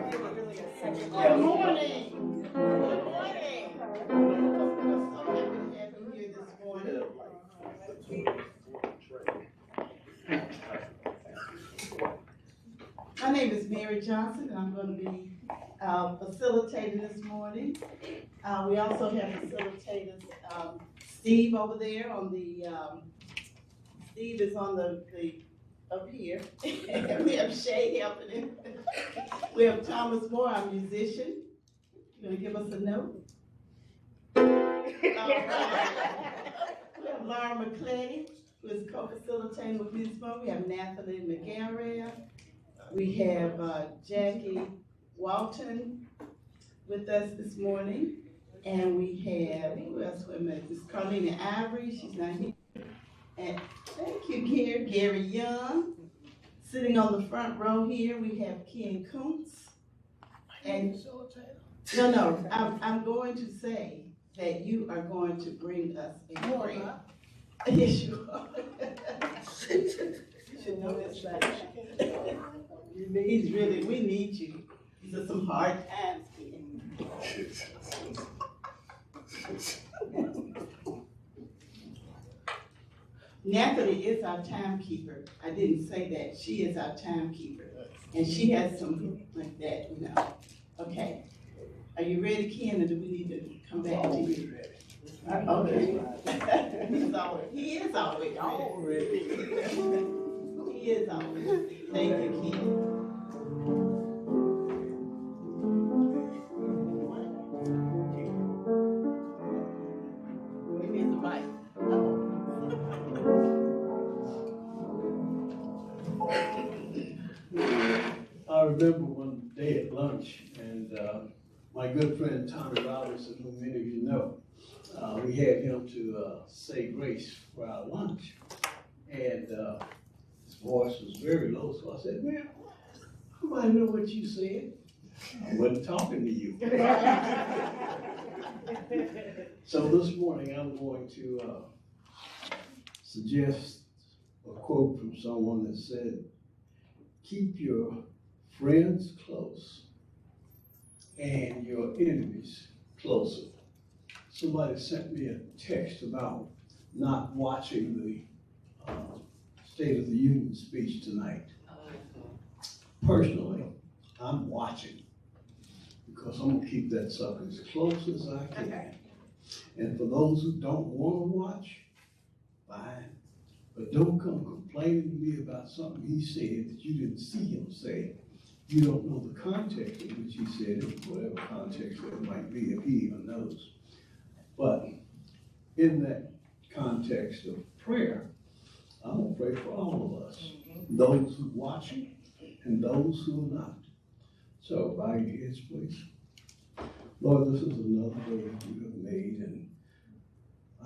Good morning. Good morning. I'm so happy to have you here this morning. My name is Mary Johnson, and I'm going to be facilitating this morning. We also have facilitators, Steve over there on the, Steve is on the up here. We have Shay helping him. We have Thomas Moore, our musician. You gonna give us a note? We have Laura McClay, who is co-facilitating with Ms. Moore. We have Nathalie McGarrett. We have Jackie Walton with us this morning. And we have, who else? Wait a minute, this is Carlina Ivory, she's not here. And thank you, Gary Young. Sitting on the front row here, we have Ken Kuntz. And no, I'm going to say that you are going to bring us a prayer. Yes, you are. You should know this, he's really, we need you. These are some hard times, Ken. Nathalie is our timekeeper. I didn't say that. She is our timekeeper. And she has something like that, you know. Okay. Are you ready, Ken, or do we need to come back to you? Okay. He is always ready. He is always ready. Thank you, Ken. I remember one day at lunch, and my good friend Tommy Robinson, who many of you know, we had him to say grace for our lunch, and his voice was very low, so I said, "Man, I might know what you said. I wasn't talking to you." So this morning I'm going to suggest a quote from someone that said, "Keep your friends close and your enemies closer." Somebody sent me a text about not watching the State of the Union speech tonight. Personally, I'm watching because I'm gonna keep that sucker as close as I can. And for those who don't wanna watch, fine. But don't come complaining to me about something he said that you didn't see him say. You don't know the context in which he said it, whatever context it might be, if he even knows. But in that context of prayer, I'm gonna pray for all of us, those who are watching and those who are not. So bow your heads, please. Lord, this is another day that you have made, and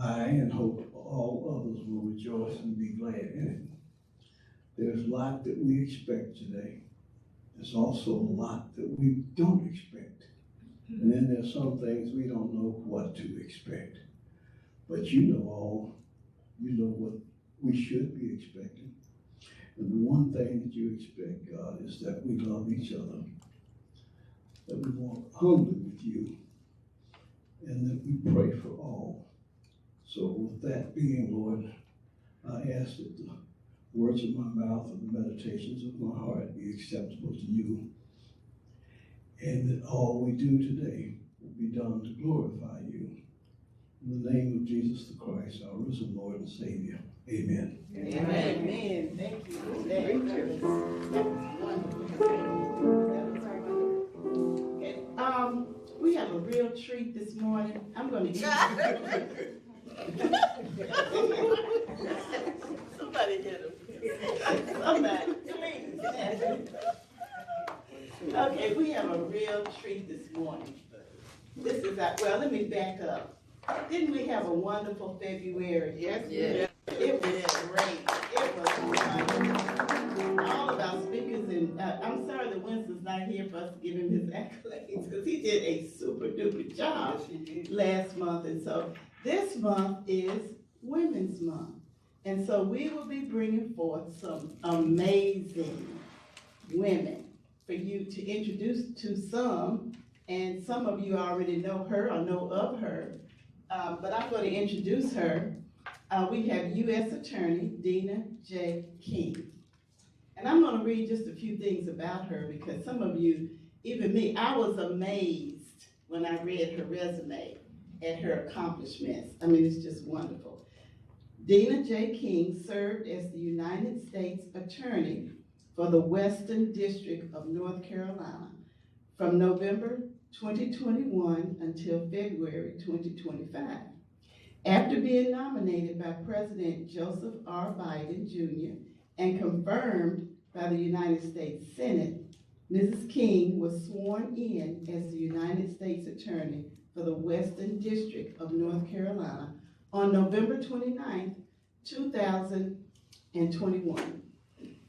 I and hope all others will rejoice and be glad in it. There's a lot that we expect today. There's also a lot that we don't expect. And then there's some things we don't know what to expect. But you know all, you know what we should be expecting. And the one thing that you expect, God, is that we love each other, that we walk humbly with you, and that we pray for all. So with that being, Lord, I ask that the words of my mouth and the meditations of my heart be acceptable to you, and that all we do today will be done to glorify you. In the name of Jesus the Christ, our risen Lord and Savior. Amen. Amen. Amen. Thank you for that. Okay. We have a real treat this morning. I'm going to eat. Somebody get him. Somebody, please. Okay, we have a real treat this morning. This is our, well, let me back up. Didn't we have a wonderful February? Yes. Yeah. It was great. It was wonderful. All of our speakers, and I'm sorry that Winston's not here for us to give him his accolades, because he did a super duper job last month. And so this month is Women's Month. And so we will be bringing forth some amazing women for you to introduce to some, and some of you already know her or know of her, but I'm going to introduce her. We have U.S. Attorney Dena J. King. And I'm going to read just a few things about her because some of you, even me, I was amazed when I read her resume at her accomplishments. I mean, it's just wonderful. Dena J. King served as the United States Attorney for the Western District of North Carolina from November 2021 until February 2025. After being nominated by President Joseph R. Biden Jr. and confirmed by the United States Senate, Mrs. King was sworn in as the United States Attorney for the Western District of North Carolina on November 29, 2021.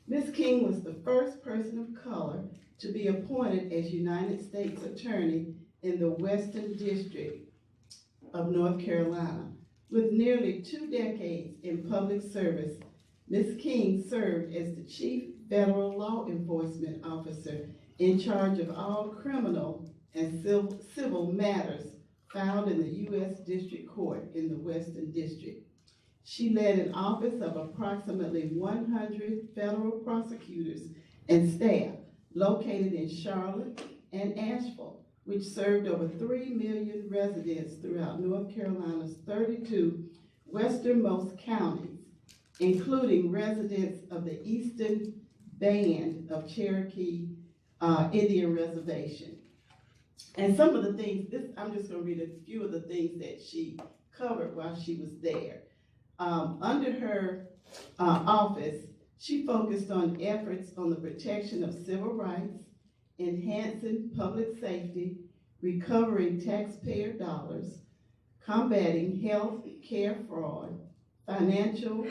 Ms. King was the first person of color to be appointed as United States Attorney in the Western District of North Carolina. With nearly 2 decades in public service, Ms. King served as the Chief Federal Law Enforcement Officer in charge of all criminal and civil matters filed in the U.S. District Court in the Western District. She led an office of approximately 100 federal prosecutors and staff located in Charlotte and Asheville, which served over 3 million residents throughout North Carolina's 32 westernmost counties, including residents of the Eastern Band of Cherokee Indian Reservation. And some of the things, I'm just going to read a few of the things that she covered while she was there. Under her office, she focused on efforts on the protection of civil rights, enhancing public safety, recovering taxpayer dollars, combating health care fraud, financial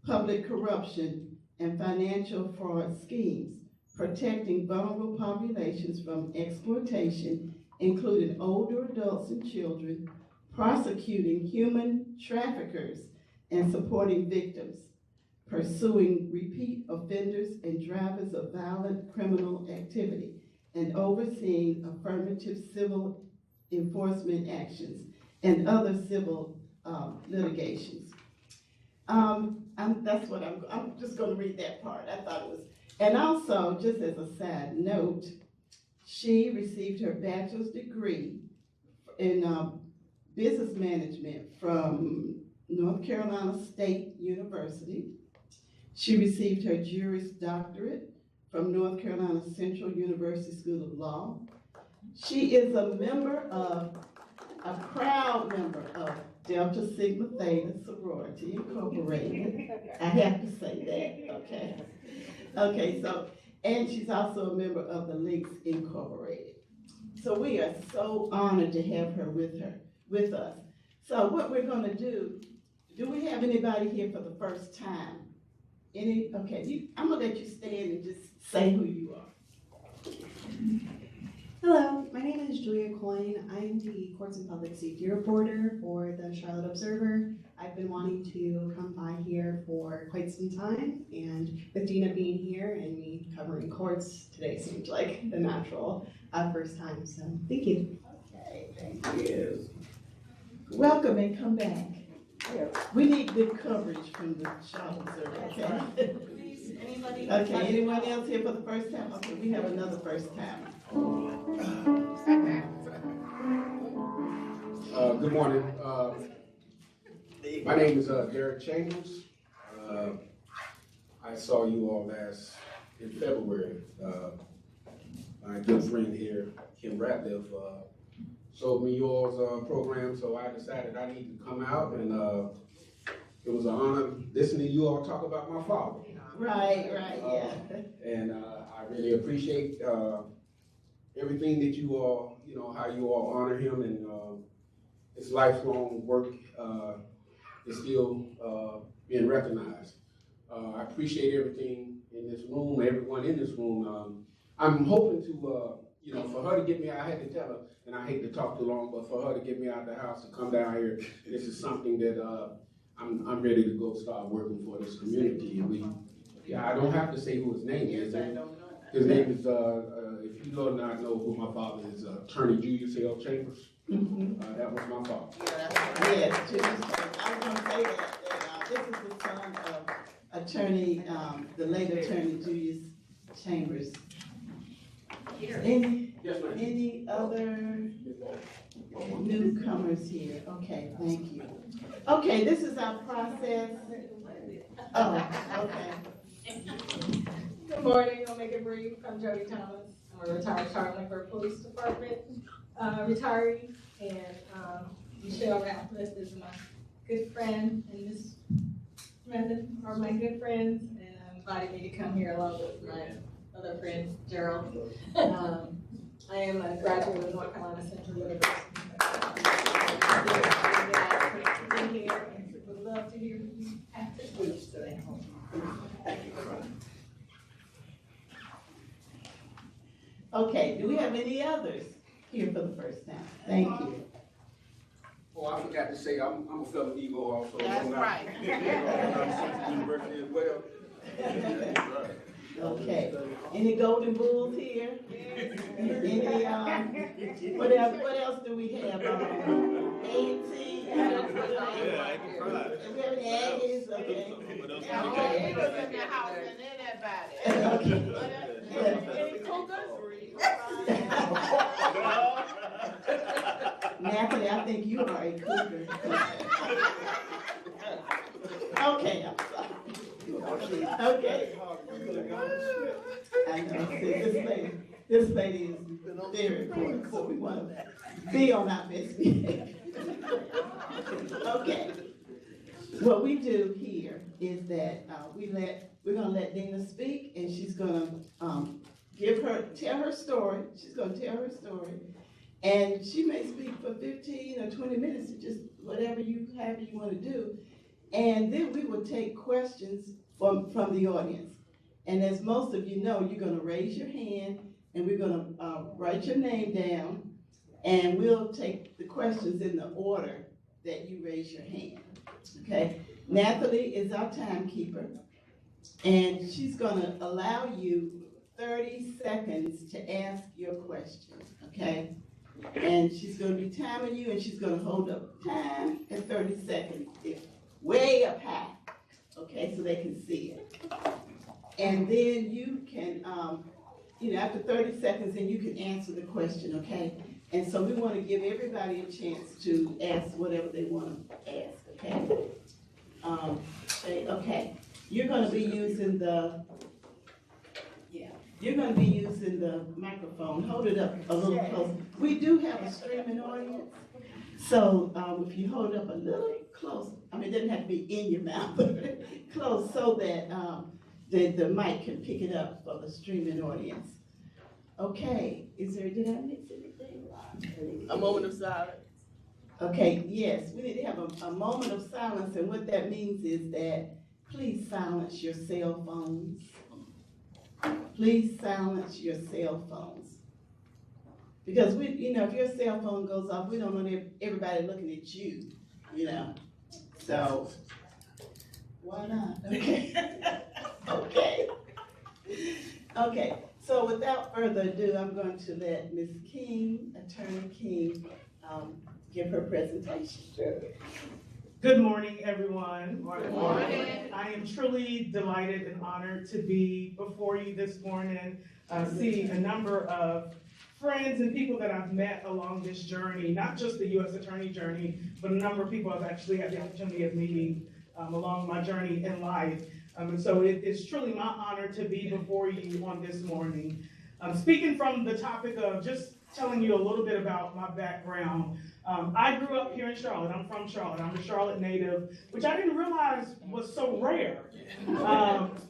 public corruption, and financial fraud schemes, protecting vulnerable populations from exploitation, including older adults and children, prosecuting human traffickers, and supporting victims, pursuing repeat offenders and drivers of violent criminal activity, and overseeing affirmative civil enforcement actions and other civil litigations. That's what I'm just going to read that part. I thought it was, and also, just as a side note, she received her bachelor's degree in business management from North Carolina State University. She received her Juris Doctorate from North Carolina Central University School of Law. She is a proud member of Delta Sigma Theta Sorority Incorporated. I have to say that, okay? Okay, so, and she's also a member of the Links Incorporated. So we are so honored to have her with us. So what we're gonna do we have anybody here for the first time? Okay, I'm gonna let you stand and just say who you are. Hello, my name is Julia Coyne. I'm the Courts and Public Safety reporter for the Charlotte Observer. I've been wanting to come by here for quite some time, and with Dena being here and me covering courts today seemed like the natural first time, so thank you. Okay, thank you. Welcome and come back. We need good coverage from the Charlotte Observer, okay? Okay, anyone else here for the first time? Okay, we have another first time. Good morning. My name is Derek Chambers. I saw you all last in February. My good friend here, Kim Ratliff, showed me y'all's program, so I decided I need to come out, and it was an honor listening to you all talk about my father. Right, yeah. And I really appreciate everything that you all, how you all honor him, and his lifelong work is still being recognized. I appreciate everything in this room, everyone in this room. I'm hoping to, for her to get me, I had to tell her, and I hate to talk too long, but for her to get me out of the house to come down here, this is something that I'm ready to go start working for this community. And I don't have to say who his name is. His name is, if you do not know who my father is, Attorney Julius L. Chambers. That was my father. Yes, Julius. I was gonna say that this is the son of attorney, the late attorney Julius Chambers. Yes, ma'am. Any other newcomers here? Okay, thank you. Okay, this is our process. Oh, okay. Good morning, I'll make it brief. I'm Jody Thomas. I'm a retired Charlotte Police Department retiree, and Michelle Ratcliffe is my good friend, and Miss Smith are my good friends, and invited me to come here along with my other friend, Gerald. I am a graduate of North Carolina Central University. Being here, and would love to hear what you have to speak today. Okay, do we have any others here for the first time? Thank you. Oh, I forgot to say, I'm a fellow Eagle also. That's right. University as well. Okay, any Golden Bulls here? Any, what else do we have? A&T? Do we have any Aggies? Okay. Natalie, I think you are a cougar. Okay, I'm sorry. Okay. I know, see, this lady is very important, so we want to be on our best behavior. Okay. What we do here is that we're gonna let Dena speak, and she's gonna tell her story. She's gonna tell her story, and she may speak for 15 or 20 minutes, or just whatever you want to do, and then we will take questions from the audience. And as most of you know, you're gonna raise your hand, and we're gonna write your name down, and we'll take the questions in the order that you raise your hand. Okay, Natalie is our timekeeper, and she's gonna allow you 30 seconds to ask your question, okay? And she's gonna be timing you, and she's gonna hold up time at 30 seconds. It's way up high, okay, so they can see it. And then you can, after 30 seconds, then you can answer the question, okay? And so we wanna give everybody a chance to ask whatever they wanna ask, okay? Okay, you're gonna be using the microphone. Hold it up a little closer. We do have a streaming audience, so if you hold it up a little close, it doesn't have to be in your mouth, but close, so that the mic can pick it up for the streaming audience. Okay, did I miss anything? A moment of silence. Okay, yes, we need to have a moment of silence, and what that means is that please silence your cell phones. Please silence your cell phones. Because if your cell phone goes off, we don't want everybody looking at you, So, why not? Okay. Okay. Okay, so without further ado, I'm going to let Ms. King, Attorney King, give her presentation. Sure. Good morning, everyone. Good morning. I am truly delighted and honored to be before you this morning, see a number of friends and people that I've met along this journey, not just the U.S. Attorney journey, but a number of people I've actually had the opportunity of meeting along my journey in life. And so it's truly my honor to be before you on this morning. Speaking from the topic of just telling you a little bit about my background. I grew up here in Charlotte. I'm from Charlotte. I'm a Charlotte native, which I didn't realize was so rare.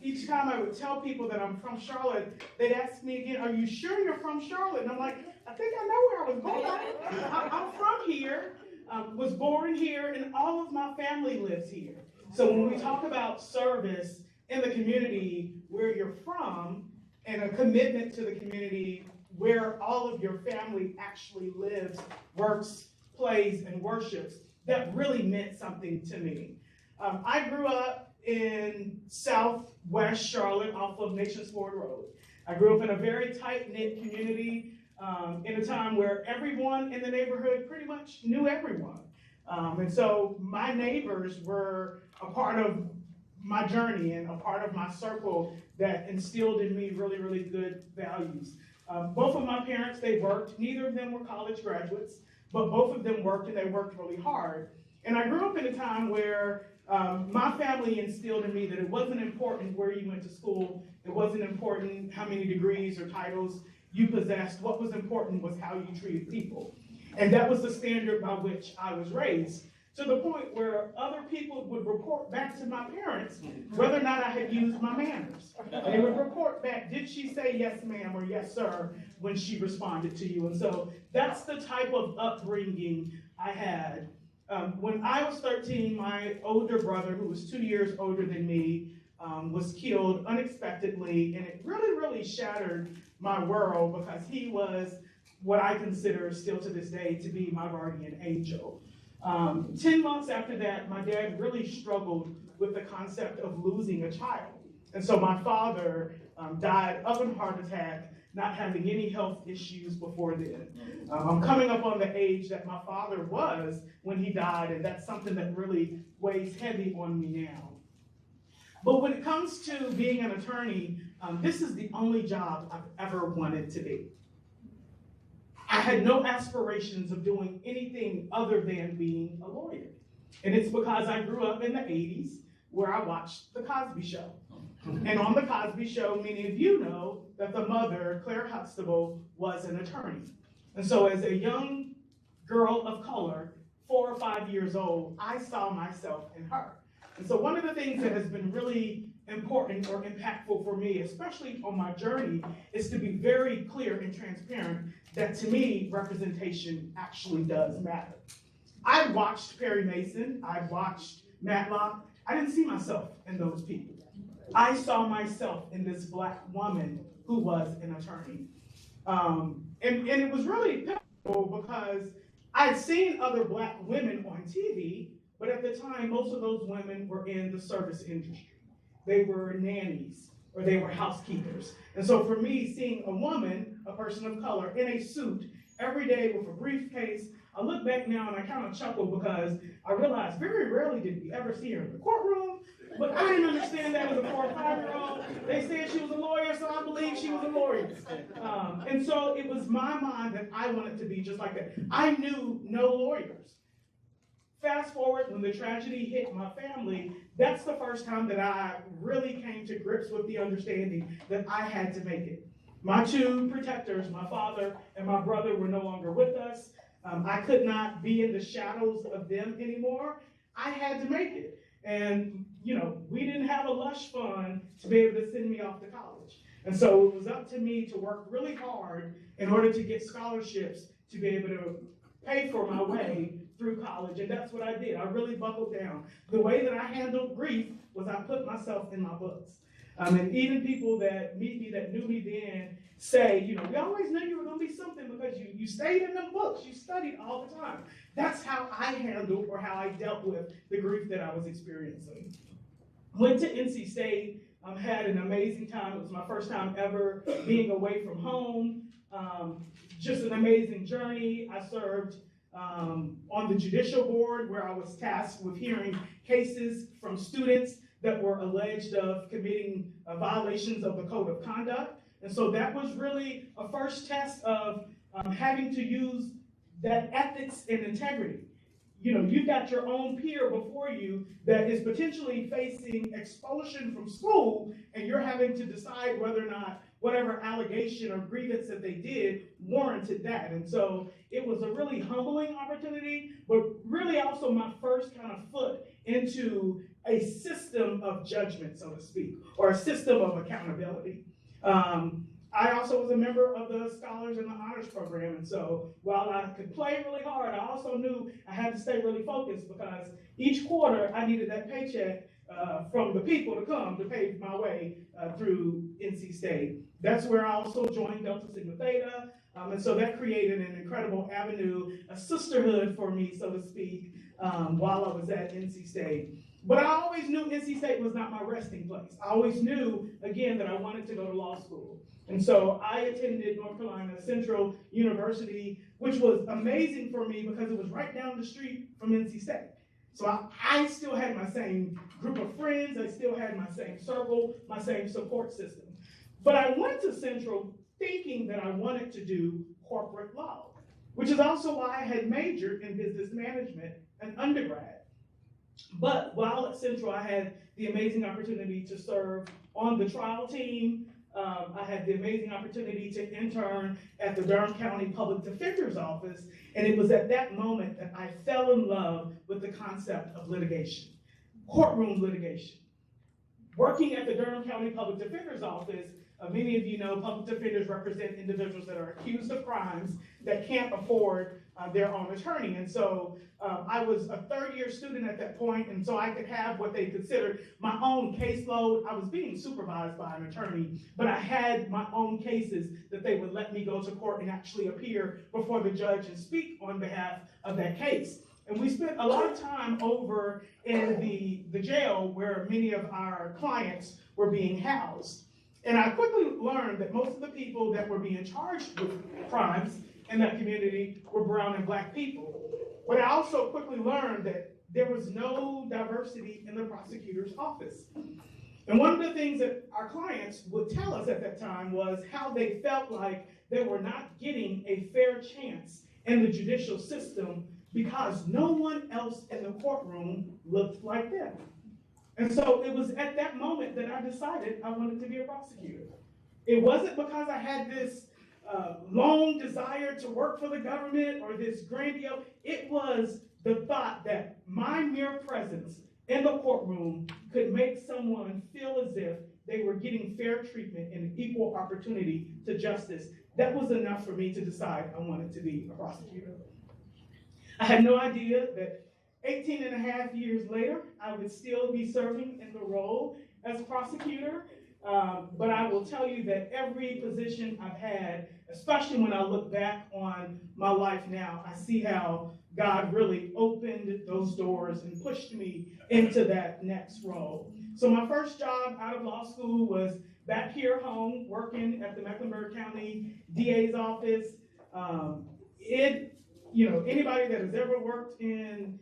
Each time I would tell people that I'm from Charlotte, they'd ask me again, are you sure you're from Charlotte? And I'm like, I think I know where I was born. I'm from here, was born here, and all of my family lives here. So when we talk about service in the community where you're from, and a commitment to the community where all of your family actually lives, works, plays, and worships, that really meant something to me. I grew up in southwest Charlotte off of Nations Ford Road. I grew up in a very tight-knit community in a time where everyone in the neighborhood pretty much knew everyone. And so my neighbors were a part of my journey and a part of my circle that instilled in me really, really good values. Both of my parents, they worked. Neither of them were college graduates, but both of them worked, and they worked really hard. And I grew up in a time where my family instilled in me that it wasn't important where you went to school. It wasn't important how many degrees or titles you possessed. What was important was how you treated people. And that was the standard by which I was raised, to the point where other people would report back to my parents whether or not I had used my manners. They would report back, did she say yes ma'am or yes sir when she responded to you? And so that's the type of upbringing I had. When I was 13, my older brother, who was 2 years older than me, was killed unexpectedly, and it really, really shattered my world because he was what I consider still to this day to be my guardian angel. 10 months after that, my dad really struggled with the concept of losing a child. And so my father died of a heart attack, not having any health issues before then. I'm coming up on the age that my father was when he died, and that's something that really weighs heavy on me now. But when it comes to being an attorney, this is the only job I've ever wanted to be. I had no aspirations of doing anything other than being a lawyer. And it's because I grew up in the 80s where I watched The Cosby Show. And on The Cosby Show, many of you know that the mother, Claire Huxtable, was an attorney. And so as a young girl of color, 4 or 5 years old, I saw myself in her. And so one of the things that has been really important or impactful for me, especially on my journey, is to be very clear and transparent that to me, representation actually does matter. I watched Perry Mason, I watched Matlock. I didn't see myself in those people. I saw myself in this Black woman who was an attorney. And it was really pivotal because I'd seen other Black women on TV, but at the time, most of those women were in the service industry. They were nannies or they were housekeepers. And so for me, seeing a woman, a person of color, in a suit every day with a briefcase, I look back now and I kind of chuckle because I realized very rarely did we ever see her in the courtroom, but I didn't understand that as a 4 or 5-year-old. They said she was a lawyer, so I believed she was a lawyer. And so it was my mind that I wanted to be just like that. I knew no lawyers. Fast forward, when the tragedy hit my family, that's the first time that I really came to grips with the understanding that I had to make it. My two protectors, my father and my brother, were no longer with us. I could not be in the shadows of them anymore. I had to make it. And, you know, we didn't have a lush fund to be able to send me off to college. And so it was up to me to work really hard in order to get scholarships to be able to pay for my way through college, and that's what I did. I really buckled down. The way that I handled grief was I put myself in my books. And even people that meet me, that knew me then, say, you know, we always knew you were going to be something because you stayed in them books. You studied all the time. That's how I handled or how I dealt with the grief that I was experiencing. Went to NC State, had an amazing time. It was my first time ever being away from home. Just an amazing journey. I served on the judicial board where I was tasked with hearing cases from students that were alleged of committing violations of the code of conduct. And so that was really a first test of having to use that ethics and integrity. You know, you've got your own peer before you that is potentially facing expulsion from school, and you're having to decide whether or not whatever allegation or grievance that they did warranted that. And so it was a really humbling opportunity, but really also my first kind of foot into a system of judgment, so to speak, or a system of accountability. I also was a member of the Scholars and the Honors Program, and so while I could play really hard, I also knew I had to stay really focused because each quarter I needed that paycheck from the people to come to pay my way through NC State. That's where I also joined Delta Sigma Theta, and so that created an incredible avenue, a sisterhood for me, so to speak, while I was at NC State. But I always knew NC State was not my resting place. I always knew, again, that I wanted to go to law school. And so I attended North Carolina Central University, which was amazing for me because it was right down the street from NC State. So I still had my same group of friends, I still had my same circle, my same support system. But I went to Central thinking that I wanted to do corporate law, which is also why I had majored in business management and undergrad. But while at Central, I had the amazing opportunity to serve on the trial team. I had the amazing opportunity to intern at the Durham County Public Defender's Office, and it was at that moment that I fell in love with the concept of litigation, courtroom litigation. Working at the Durham County Public Defender's Office, many of you know public defenders represent individuals that are accused of crimes that can't afford their own attorney. And so I was a third-year student at that point, and so I could have what they considered my own caseload. I was being supervised by an attorney, but I had my own cases that they would let me go to court and actually appear before the judge and speak on behalf of that case. And we spent a lot of time over in the jail where many of our clients were being housed. And I quickly learned that most of the people that were being charged with crimes in that community were brown and black people. But I also quickly learned that there was no diversity in the prosecutor's office. And one of the things that our clients would tell us at that time was how they felt like they were not getting a fair chance in the judicial system because no one else in the courtroom looked like them. And so it was at that moment that I decided I wanted to be a prosecutor. It wasn't because I had this long desire to work for the government or this grandiose. It was the thought that my mere presence in the courtroom could make someone feel as if they were getting fair treatment and equal opportunity to justice. That was enough for me to decide I wanted to be a prosecutor. I had no idea that 18 and a half years later, I would still be serving in the role as prosecutor. But I will tell you that every position I've had, especially when I look back on my life now, I see how God really opened those doors and pushed me into that next role. So my first job out of law school was back here home, working at the Mecklenburg County DA's office. Anybody that has ever worked in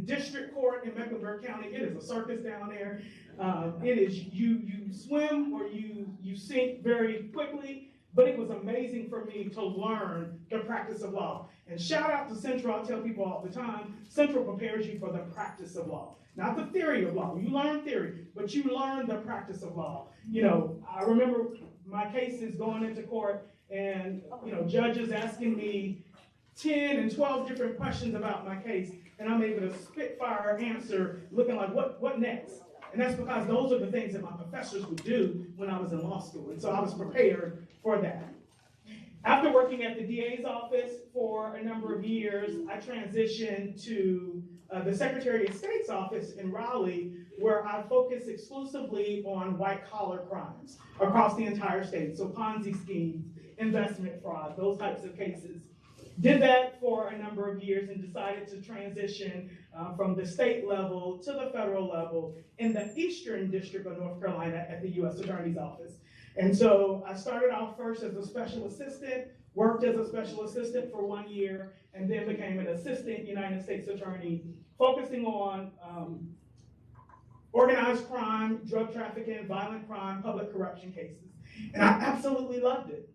district court in Mecklenburg County, it is a circus down there. It is you swim or you sink very quickly, but it was amazing for me to learn the practice of law. And shout out to Central, I tell people all the time, Central prepares you for the practice of law. Not the theory of law. You learn theory, but you learn the practice of law. I remember my cases going into court and, judges asking me 10 and 12 different questions about my case, and I'm able to spitfire answer looking like, what next? And that's because those are the things that my professors would do when I was in law school. And so I was prepared for that. After working at the DA's office for a number of years, I transitioned to the Secretary of State's office in Raleigh, where I focused exclusively on white-collar crimes across the entire state. So Ponzi schemes, investment fraud, those types of cases. Did that for a number of years and decided to transition from the state level to the federal level in the Eastern District of North Carolina at the U.S. Attorney's Office. And so I started off first as a special assistant, worked as a special assistant for 1 year, and then became an assistant United States attorney, focusing on organized crime, drug trafficking, violent crime, public corruption cases. And I absolutely loved it.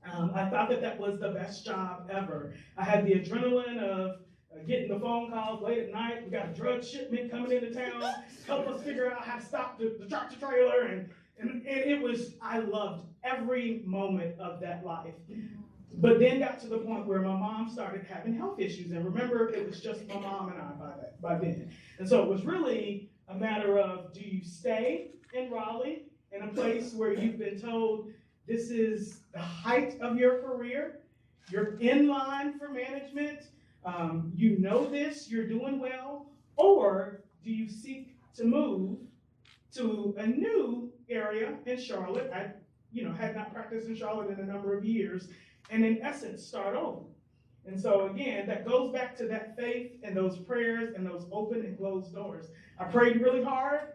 I thought that was the best job ever. I had the adrenaline of getting the phone calls late at night. We got a drug shipment coming into town. Help us figure out how to stop the tractor trailer. And it was, I loved every moment of that life. But then got to the point where my mom started having health issues. And remember, it was just my mom and I by then. And so it was really a matter of, do you stay in Raleigh in a place where you've been told this is the height of your career, you're in line for management, you know this, you're doing well, or do you seek to move to a new area in Charlotte? I had not practiced in Charlotte in a number of years, and in essence, start over. And so again, that goes back to that faith and those prayers and those open and closed doors. I prayed really hard.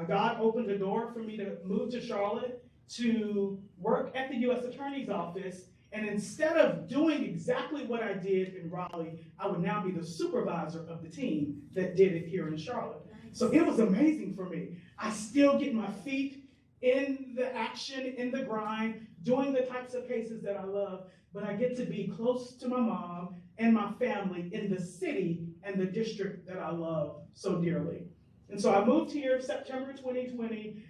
God opened the door for me to move to Charlotte, to work at the U.S. Attorney's Office, and instead of doing exactly what I did in Raleigh, I would now be the supervisor of the team that did it here in Charlotte. So it was amazing for me. I still get my feet in the action, in the grind, doing the types of cases that I love, but I get to be close to my mom and my family in the city and the district that I love so dearly. And so I moved here September 2020,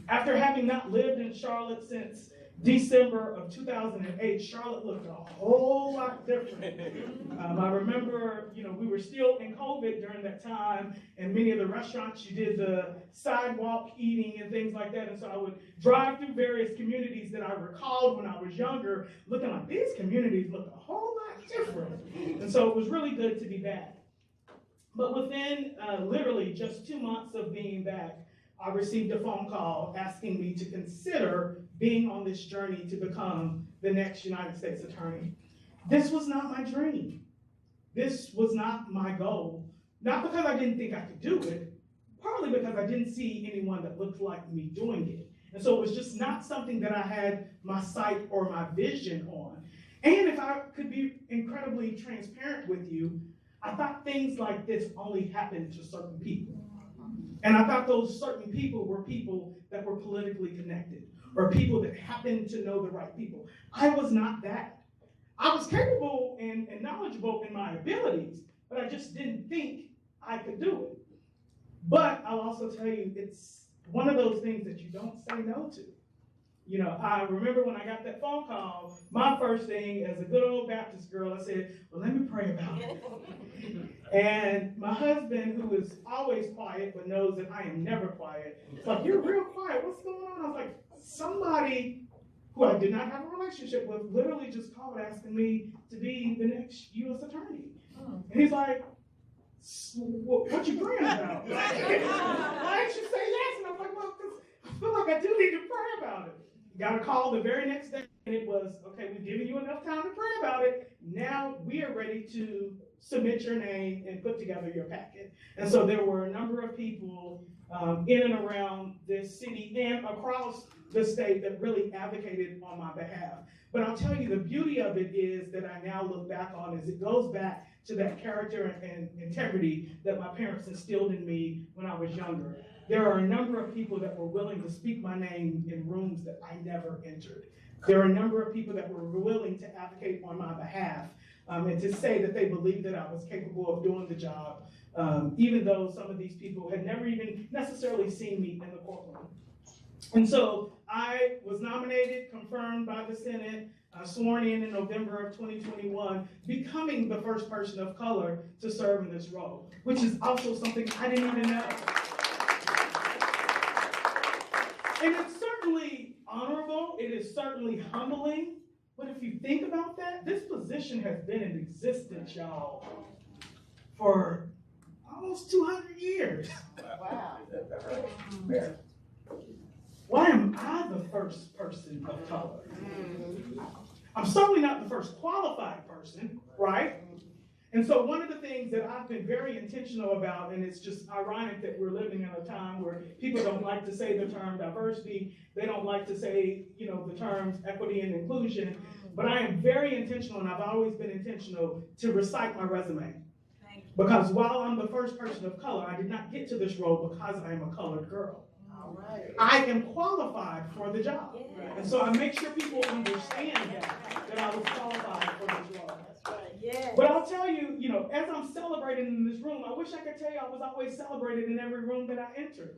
after having not lived in Charlotte since December of 2008. Charlotte looked a whole lot different. I remember, we were still in COVID during that time, and many of the restaurants, you did the sidewalk eating and things like that. And so I would drive through various communities that I recalled when I was younger, looking like these communities look a whole lot different. And so it was really good to be back. But within literally just 2 months of being back, I received a phone call asking me to consider being on this journey to become the next United States Attorney. This was not my dream. This was not my goal. Not because I didn't think I could do it, partly because I didn't see anyone that looked like me doing it. And so it was just not something that I had my sight or my vision on. And if I could be incredibly transparent with you, I thought things like this only happened to certain people. And I thought those certain people were people that were politically connected, or people that happened to know the right people. I was not that. I was capable and knowledgeable in my abilities, but I just didn't think I could do it. But I'll also tell you, it's one of those things that you don't say no to. I remember when I got that phone call, my first thing as a good old Baptist girl, I said, well, let me pray about it. And my husband, who is always quiet but knows that I am never quiet, was like, you're real quiet, what's going on? I was like, somebody who I did not have a relationship with literally just called asking me to be the next U.S. attorney. And he's like, what you praying about? Why didn't you say yes? And I'm like, well, because I feel like I do need to pray about it. Got a call the very next day, and it was, okay, we've given you enough time to pray about it. Now we are ready to submit your name and put together your packet. And so there were a number of people in and around this city and across the state that really advocated on my behalf. But I'll tell you, the beauty of it is that I now look back on is it goes back to that character and integrity that my parents instilled in me when I was younger. There are a number of people that were willing to speak my name in rooms that I never entered. There are a number of people that were willing to advocate on my behalf and to say that they believed that I was capable of doing the job, even though some of these people had never even necessarily seen me in the courtroom. And so I was nominated, confirmed by the Senate, sworn in November of 2021, becoming the first person of color to serve in this role, which is also something I didn't even know. And it's certainly honorable, it is certainly humbling, but if you think about that, this position has been in existence, y'all, for almost 200 years. Wow. Why am I the first person of color? I'm certainly not the first qualified person, right? And so one of the things that I've been very intentional about, and it's just ironic that we're living in a time where people don't like to say the term diversity, they don't like to say, the terms equity and inclusion, but I am very intentional, and I've always been intentional to recite my resume. Because while I'm the first person of color, I did not get to this role because I am a colored girl. I am qualified for the job. And so I make sure people understand that I was qualified for this role. But I'll tell you, as I'm celebrating in this room, I wish I could tell you I was always celebrated in every room that I entered.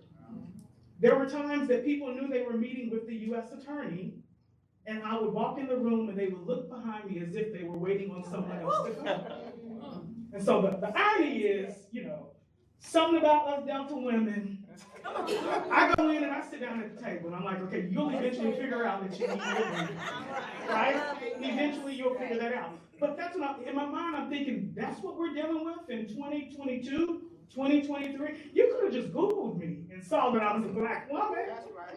There were times that people knew they were meeting with the U.S. attorney, and I would walk in the room and they would look behind me as if they were waiting on someone else to come. And so the irony is, something about us Delta women, I go in and I sit down at the table and I'm like, okay, you'll eventually figure out that you need to, right? Eventually you'll figure that out. But that's what in my mind I'm thinking, that's what we're dealing with in 2022, 2023. You could have just Googled me and saw that I was a black woman. That's right.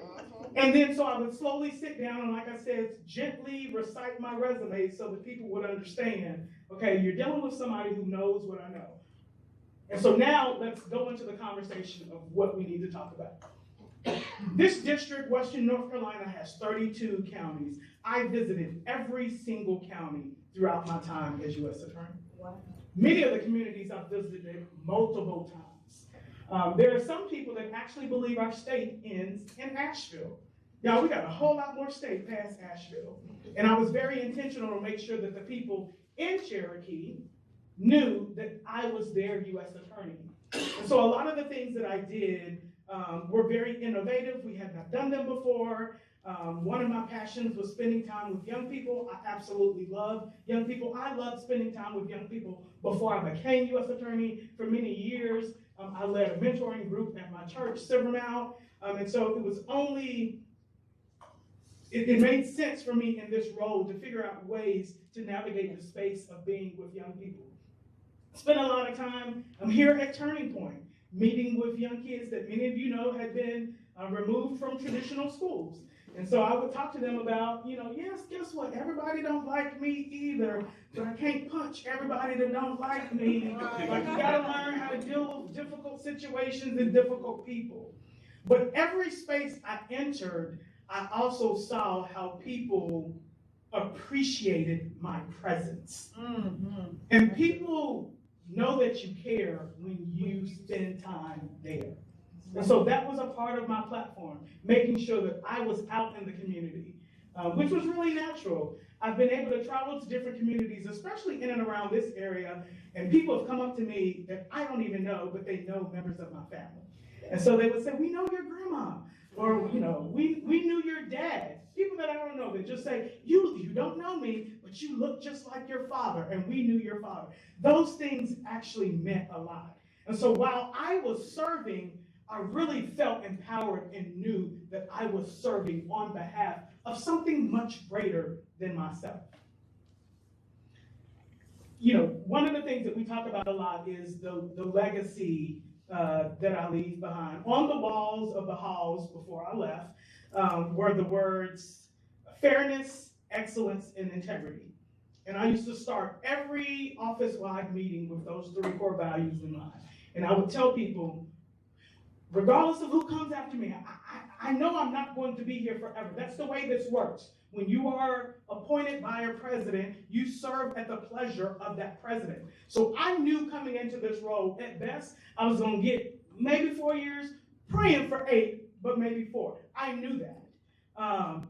And then so I would slowly sit down and, like I said, gently recite my resume so that people would understand, okay, you're dealing with somebody who knows what I know. And so now let's go into the conversation of what we need to talk about. This district, Western North Carolina, has 32 counties. I visited every single county throughout my time as U.S. Attorney. Wow. Many of the communities I've visited multiple times. There are some people that actually believe our state ends in Asheville. Y'all, we got a whole lot more state past Asheville. And I was very intentional to make sure that the people in Cherokee knew that I was their U.S. Attorney. And so a lot of the things that I did were very innovative. We had not done them before. One of my passions was spending time with young people. I absolutely love young people. I loved spending time with young people before I became U.S. Attorney. For many years, I led a mentoring group at my church, Silvermount. And so it was only, it made sense for me in this role to figure out ways to navigate the space of being with young people. Spent a lot of time here at Turning Point, meeting with young kids that many of you know had been removed from traditional schools. And so I would talk to them about, yes, guess what? Everybody don't like me either, but I can't punch everybody that don't like me. Like, you gotta learn how to deal with difficult situations and difficult people. But every space I entered, I also saw how people appreciated my presence. Mm-hmm. And people know that you care when you spend time there. And so that was a part of my platform, making sure that I was out in the community, which was really natural. I've been able to travel to different communities, especially in and around this area, and people have come up to me that I don't even know, but they know members of my family. And so they would say, we know your grandma, or we knew your dad. People that I don't know, that just say, you don't know me, but you look just like your father, and we knew your father. Those things actually meant a lot. And so while I was serving, I really felt empowered and knew that I was serving on behalf of something much greater than myself. One of the things that we talk about a lot is the legacy that I leave behind. On the walls of the halls before I left were the words fairness, excellence, and integrity. And I used to start every office-wide meeting with those 3 core values in mind. And I would tell people, regardless of who comes after me, I know I'm not going to be here forever. That's the way this works. When you are appointed by a president, you serve at the pleasure of that president. So I knew coming into this role, at best, I was going to get maybe 4 years, praying for 8, but maybe 4. I knew that.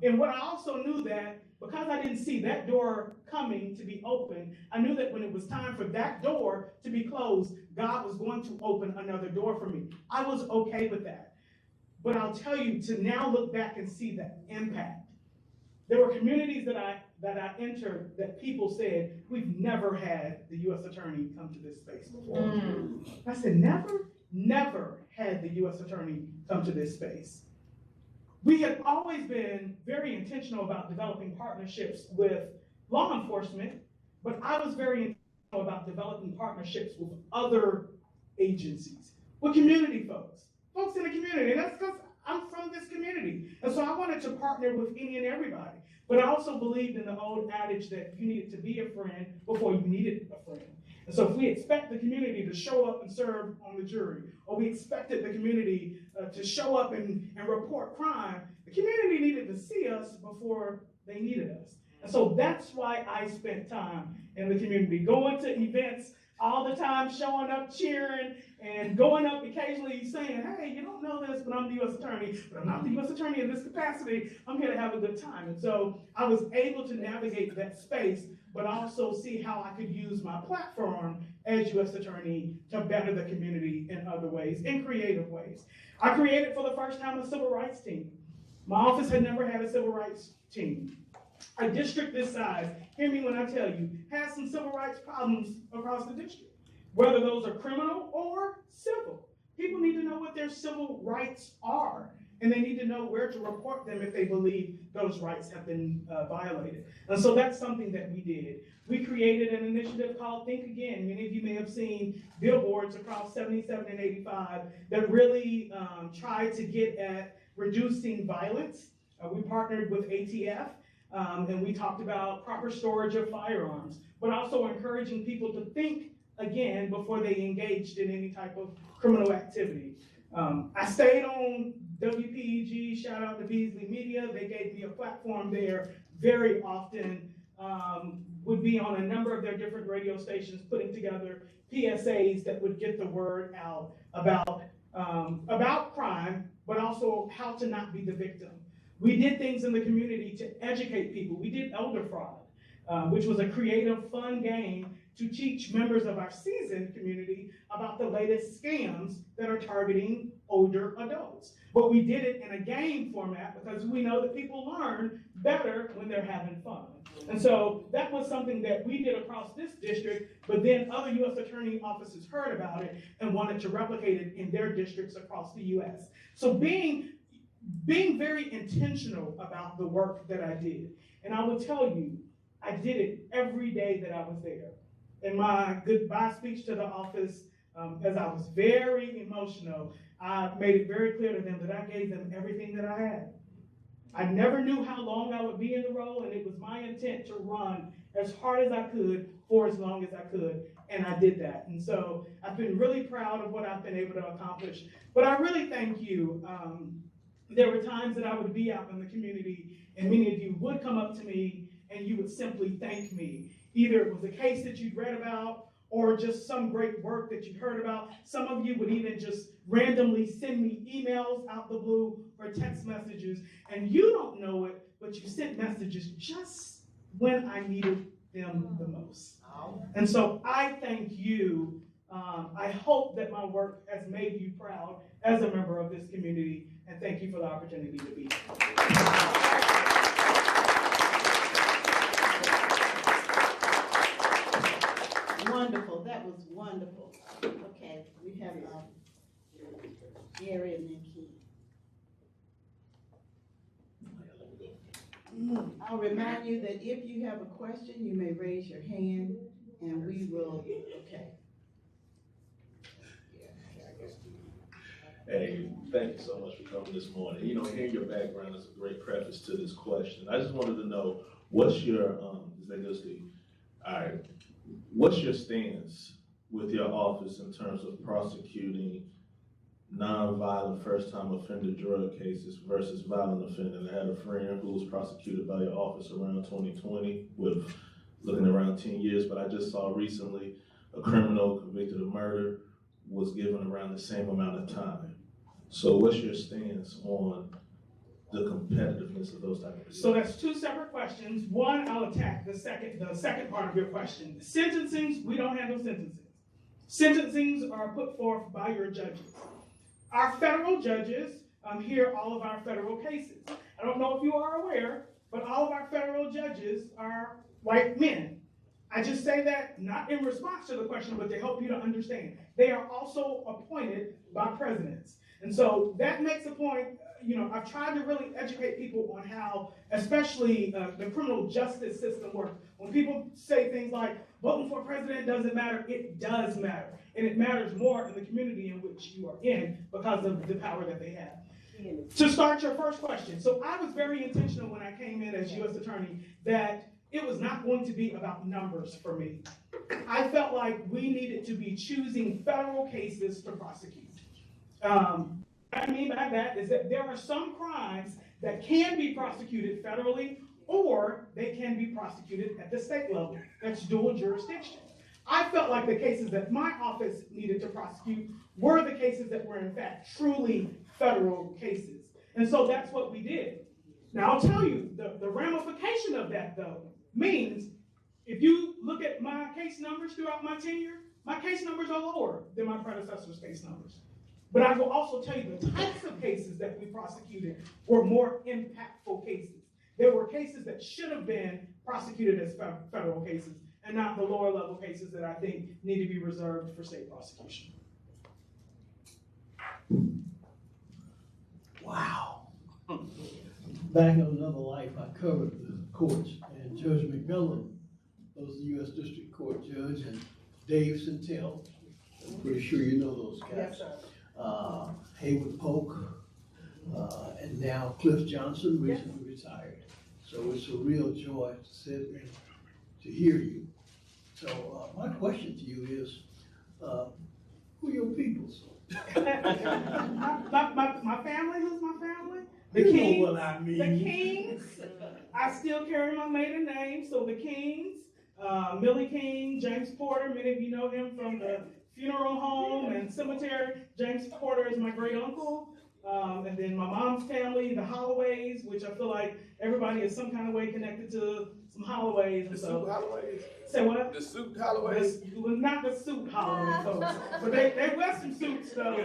And what I also knew that, because I didn't see that door coming to be open, I knew that when it was time for that door to be closed, God was going to open another door for me. I was okay with that. But I'll tell you, to now look back and see the impact. There were communities that I entered that people said, we've never had the U.S. Attorney come to this space before. I said, never had the U.S. Attorney come to this space. We have always been very intentional about developing partnerships with law enforcement, but I was very intentional about developing partnerships with other agencies, with community folks in the community. And that's because I'm from this community. And so I wanted to partner with any and everybody. But I also believed in the old adage that you needed to be a friend before you needed a friend. And so if we expect the community to show up and serve on the jury, or we expected the community to show up and report crime, the community needed to see us before they needed us. And so that's why I spent time in the community, going to events all the time, showing up, cheering, and going up occasionally saying, hey, you don't know this, but I'm the U.S. Attorney, but I'm not the U.S. Attorney in this capacity. I'm here to have a good time. And so I was able to navigate that space, but also see how I could use my platform as U.S. Attorney to better the community in other ways, in creative ways. I created for the first time a civil rights team. My office had never had a civil rights team. A district this size, hear me when I tell you, has some civil rights problems across the district, whether those are criminal or civil. People need to know what their civil rights are, and they need to know where to report them if they believe those rights have been violated. And so that's something that we did. We created an initiative called Think Again. Many of you may have seen billboards across 77 and 85 that really tried to get at reducing violence. We partnered with ATF. And we talked about proper storage of firearms, but also encouraging people to think again before they engaged in any type of criminal activity. I stayed on WPEG, shout out to Beasley Media. They gave me a platform there very often. Would be on a number of their different radio stations putting together PSAs that would get the word out about crime, but also how to not be the victim. We did things in the community to educate people. We did elder fraud, which was a creative, fun game to teach members of our seasoned community about the latest scams that are targeting older adults. But we did it in a game format because we know that people learn better when they're having fun. And so that was something that we did across this district, but then other U.S. attorney offices heard about it and wanted to replicate it in their districts across the U.S. So being very intentional about the work that I did. And I will tell you, I did it every day that I was there. In my goodbye speech to the office, as I was very emotional, I made it very clear to them that I gave them everything that I had. I never knew how long I would be in the role, and it was my intent to run as hard as I could for as long as I could, and I did that. And so I've been really proud of what I've been able to accomplish. But I really thank you. There were times that I would be out in the community, and many of you would come up to me, and you would simply thank me. Either it was a case that you'd read about, or just some great work that you'd heard about. Some of you would even just randomly send me emails out the blue or text messages, and you don't know it, but you sent messages just when I needed them the most. And so I thank you. I hope that my work has made you proud as a member of this community, and thank you for the opportunity to be here. Wonderful, that was wonderful. Okay, we have Gary and then Keith. I'll remind you that if you have a question, you may raise your hand and we will, okay. Hey, thank you so much for coming this morning. You know, hearing your background is a great preface to this question. I just wanted to know, what's your, what's your stance with your office in terms of prosecuting nonviolent first-time offender drug cases versus violent offenders? I had a friend who was prosecuted by your office around 2020 with looking around 10 years, but I just saw recently a criminal convicted of murder was given around the same amount of time. So what's your stance on the competitiveness of those type of cases? So that's two separate questions. One, I'll attack the second part of your question. Sentencings, we don't handle sentencing. Sentencings are put forth by your judges. Our federal judges hear all of our federal cases. I don't know if you are aware, but all of our federal judges are white men. I just say that not in response to the question, but to help you to understand. They are also appointed by presidents. And so that makes a point. I've tried to really educate people on how, especially the criminal justice system works. When people say things like, voting for president doesn't matter, it does matter. And it matters more in the community in which you are in because of the power that they have. To start your first question, so I was very intentional when I came in as U.S. Attorney that it was not going to be about numbers for me. I felt like we needed to be choosing federal cases to prosecute. What I mean by that is that there are some crimes that can be prosecuted federally or they can be prosecuted at the state level. That's dual jurisdiction. I felt like the cases that my office needed to prosecute were the cases that were in fact truly federal cases. And so that's what we did. Now I'll tell you, the ramification of that though means if you look at my case numbers throughout my tenure, my case numbers are lower than my predecessor's case numbers. But I will also tell you the types of cases that we prosecuted were more impactful cases. There were cases that should have been prosecuted as federal cases and not the lower level cases that I think need to be reserved for state prosecution. Wow. Back in another life, I covered the courts, and Judge McMillan was the U.S. District Court judge, and Dave Centel, I'm pretty sure you know those guys. Yes, sir. Haywood Polk, and now Cliff Johnson recently retired. So it's a real joy to sit and to hear you. So my question to you is, who are your peoples? My family, who's my family? The You know Kings. what I mean. The Kings. I still carry my maiden name, so the Kings, Millie King, James Porter, many of you know him from the funeral home and cemetery. James Porter is my great uncle. And then my mom's family, the Holloways, which I feel like everybody is some kind of way connected to some Holloways. The suit Holloways? Say what? The suit Holloways? It was not the suit Holloway folks, but they wear some suits though.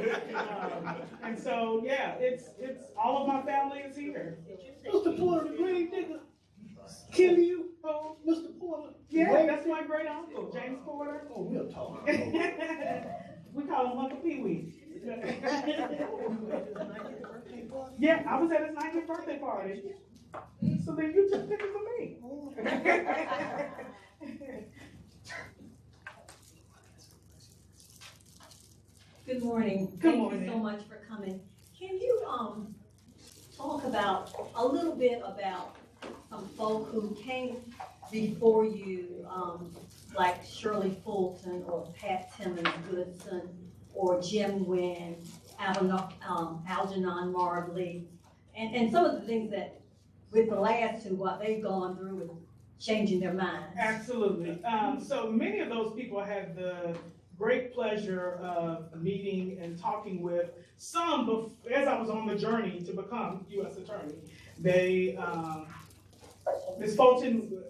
And so, yeah, it's all of my family is here. Mr. Porter, the grave digger, kill you, oh, Mr. Porter. Yeah, that's my great uncle, James Porter. Oh, we'll talk. We call him Uncle Pee Wee. Yeah, I was at his 90th birthday party. So then you took pictures of me. Good morning. Good Thank morning. you so much for coming. Can you talk about a little bit about some folk who came before you, like Shirley Fulton or Pat Timmons Goodson or Jim Wynn, Algernon Marbley, and some of the things that with the last two, what they've gone through with changing their minds. Absolutely. So many of those people I had the great pleasure of meeting and talking with. Some, as I was on the journey to become U.S. Attorney, Ms. Fulton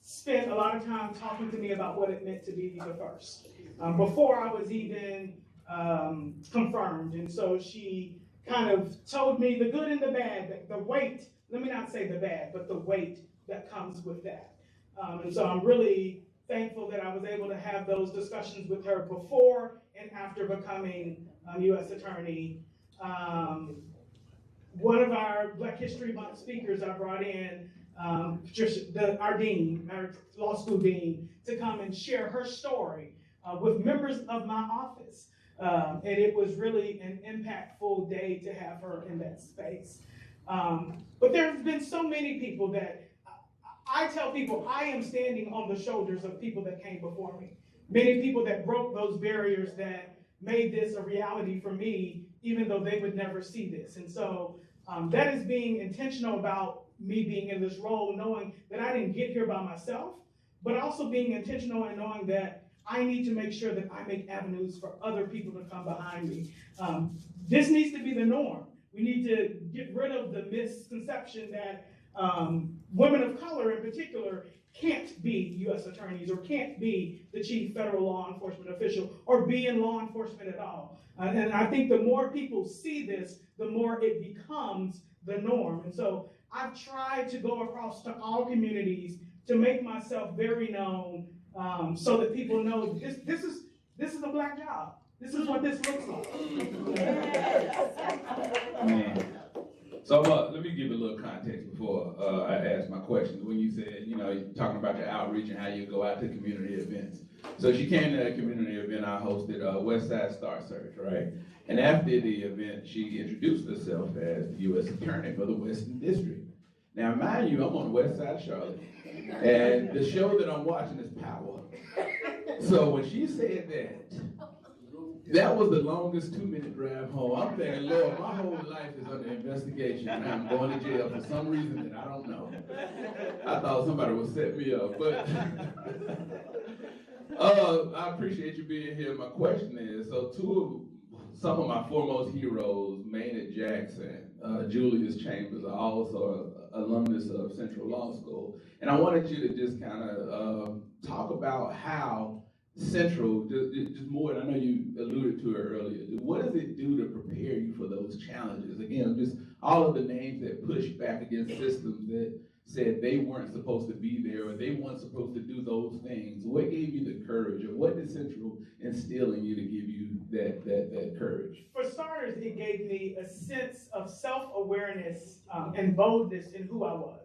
spent a lot of time talking to me about what it meant to be the first, before I was even confirmed. And so she kind of told me the good and the bad, the weight, let me not say the bad, but the weight that comes with that. And so I'm really thankful that I was able to have those discussions with her before and after becoming U.S. Attorney. One of our Black History Month speakers I brought in, our dean, our law school dean, to come and share her story with members of my office. And it was really an impactful day to have her in that space. But there's been so many people that I tell people I am standing on the shoulders of people that came before me. Many people that broke those barriers that made this a reality for me, even though they would never see this. And so that is being intentional about me being in this role, knowing that I didn't get here by myself, but also being intentional and knowing that I need to make sure that I make avenues for other people to come behind me. This needs to be the norm. We need to get rid of the misconception that women of color in particular can't be U.S. attorneys or can't be the chief federal law enforcement official or be in law enforcement at all. And I think the more people see this, the more it becomes the norm. And so I've tried to go across to all communities to make myself very known, so that people know this is a Black job. This is what this looks like. Man. So let me give a little context before I ask my questions. When you said, you're talking about your outreach and how you go out to community events. So she came to that community event I hosted, West Side Star Search, right? And after the event, she introduced herself as the U.S. Attorney for the Western District. Now, mind you, I'm on the west side of Charlotte, and the show that I'm watching is Power. So when she said that was the longest 2-minute drive home. I'm thinking, Lord, my whole life is under investigation, and I'm going to jail for some reason that I don't know. I thought somebody would set me up, but I appreciate you being here. My question is, so some of my foremost heroes, Maynard Jackson, Julius Chambers, are also alumnus of Central Law School. And I wanted you to just kind of talk about how Central, just more, and I know you alluded to it earlier, what does it do to prepare you for those challenges? Again, just all of the names that push back against systems that said they weren't supposed to be there or they weren't supposed to do those things. What gave you the courage, or what did Central instill in you to give you that courage? For starters, it gave me a sense of self-awareness and boldness in who I was.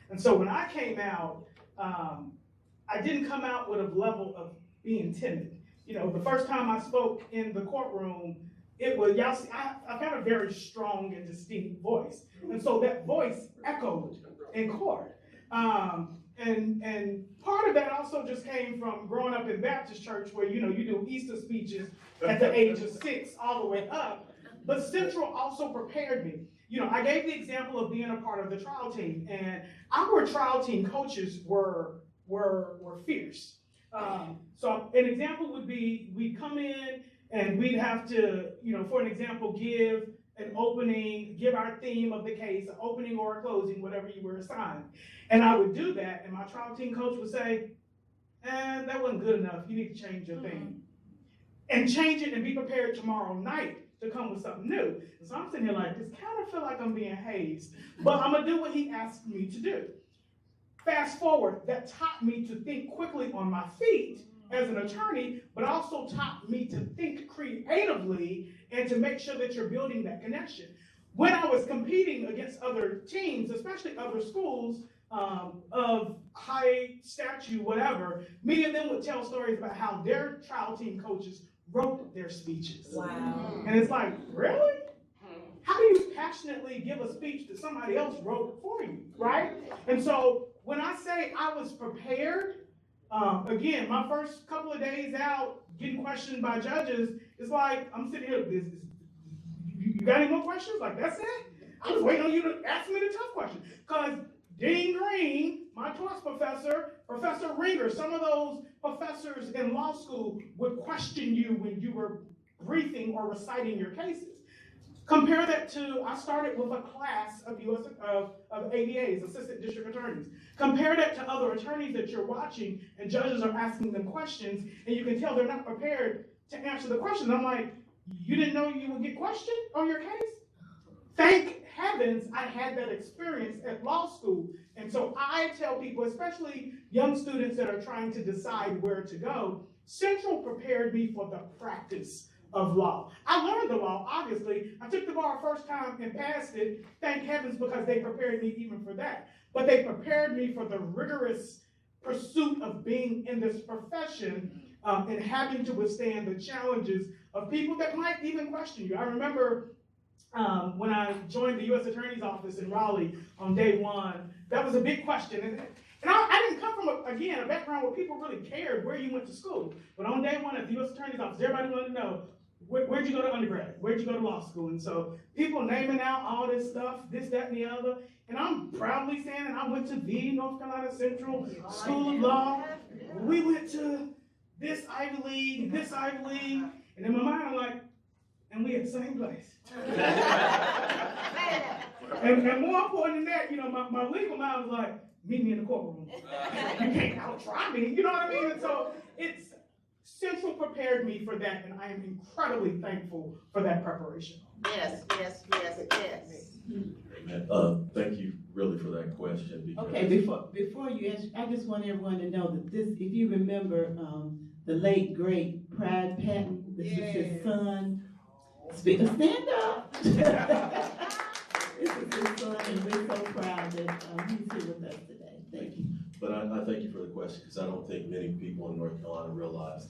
And so when I came out, I didn't come out with a level of being timid. The first time I spoke in the courtroom, it was, y'all see, I've got a very strong and distinct voice. And so that voice echoed in court. And part of that also just came from growing up in Baptist church where, you do Easter speeches at the age of 6 all the way up. But Central also prepared me. You know, I gave the example of being a part of the trial team, and our trial team coaches were fierce. So an example would be, we'd come in and we'd have to, you know, for an example, give an opening, give our theme of the case, an opening or a closing, whatever you were assigned. And I would do that, and my trial team coach would say, that wasn't good enough, you need to change your theme. And change it and be prepared tomorrow night to come with something new. And so I'm sitting here like, this kind of feel like I'm being hazed, but I'm gonna do what he asked me to do. Fast forward, that taught me to think quickly on my feet as an attorney, but also taught me to think creatively and to make sure that you're building that connection. When I was competing against other teams, especially other schools of high stature, whatever, many of them would tell stories about how their trial team coaches wrote their speeches. Wow. And it's like, really? How do you passionately give a speech that somebody else wrote for you, right? And so when I say I was prepared, again, my first couple of days out getting questioned by judges, it's like, I'm sitting here, you got any more questions? Like, that's it? I was waiting on you to ask me the tough questions. Because Dean Green, my torts professor, Professor Ringer, some of those professors in law school would question you when you were briefing or reciting your cases. Compare that to, I started with a class of ADAs, assistant district attorneys. Compare that to other attorneys that you're watching, and judges are asking them questions, and you can tell they're not prepared to answer the questions. I'm like, you didn't know you would get questioned on your case? Thank heavens I had that experience at law school. And so I tell people, especially young students that are trying to decide where to go, Central prepared me for the practice of law. I learned the law, obviously. I took the bar first time and passed it, thank heavens, because they prepared me even for that. But they prepared me for the rigorous pursuit of being in this profession and having to withstand the challenges of people that might even question you. I remember when I joined the U.S. Attorney's Office in Raleigh on day one, that was a big question. And I didn't come from, a background where people really cared where you went to school. But on day one at the U.S. Attorney's Office, everybody wanted to know, where'd you go to undergrad? Where'd you go to law school? And so people naming out all this stuff, this, that, and the other. And I'm proudly saying that I went to the North Carolina Central School of Law. We went to this Ivy League, and in my mind I'm like, and we at the same place. and more important than that, you know, my legal mind was like, meet me in the courtroom. You can't out-try me, you know what I mean? And so Central prepared me for that, and I am incredibly thankful for that preparation. Yes. Thank you really for that question. Because Okay, before you answer, I just want everyone to know that this, if you remember, the late great Pride Patton, this is his son. Stand up. This is his son, and we're so proud that he's here with us today. Thank you. But I thank you for the question, because I don't think many people in North Carolina realize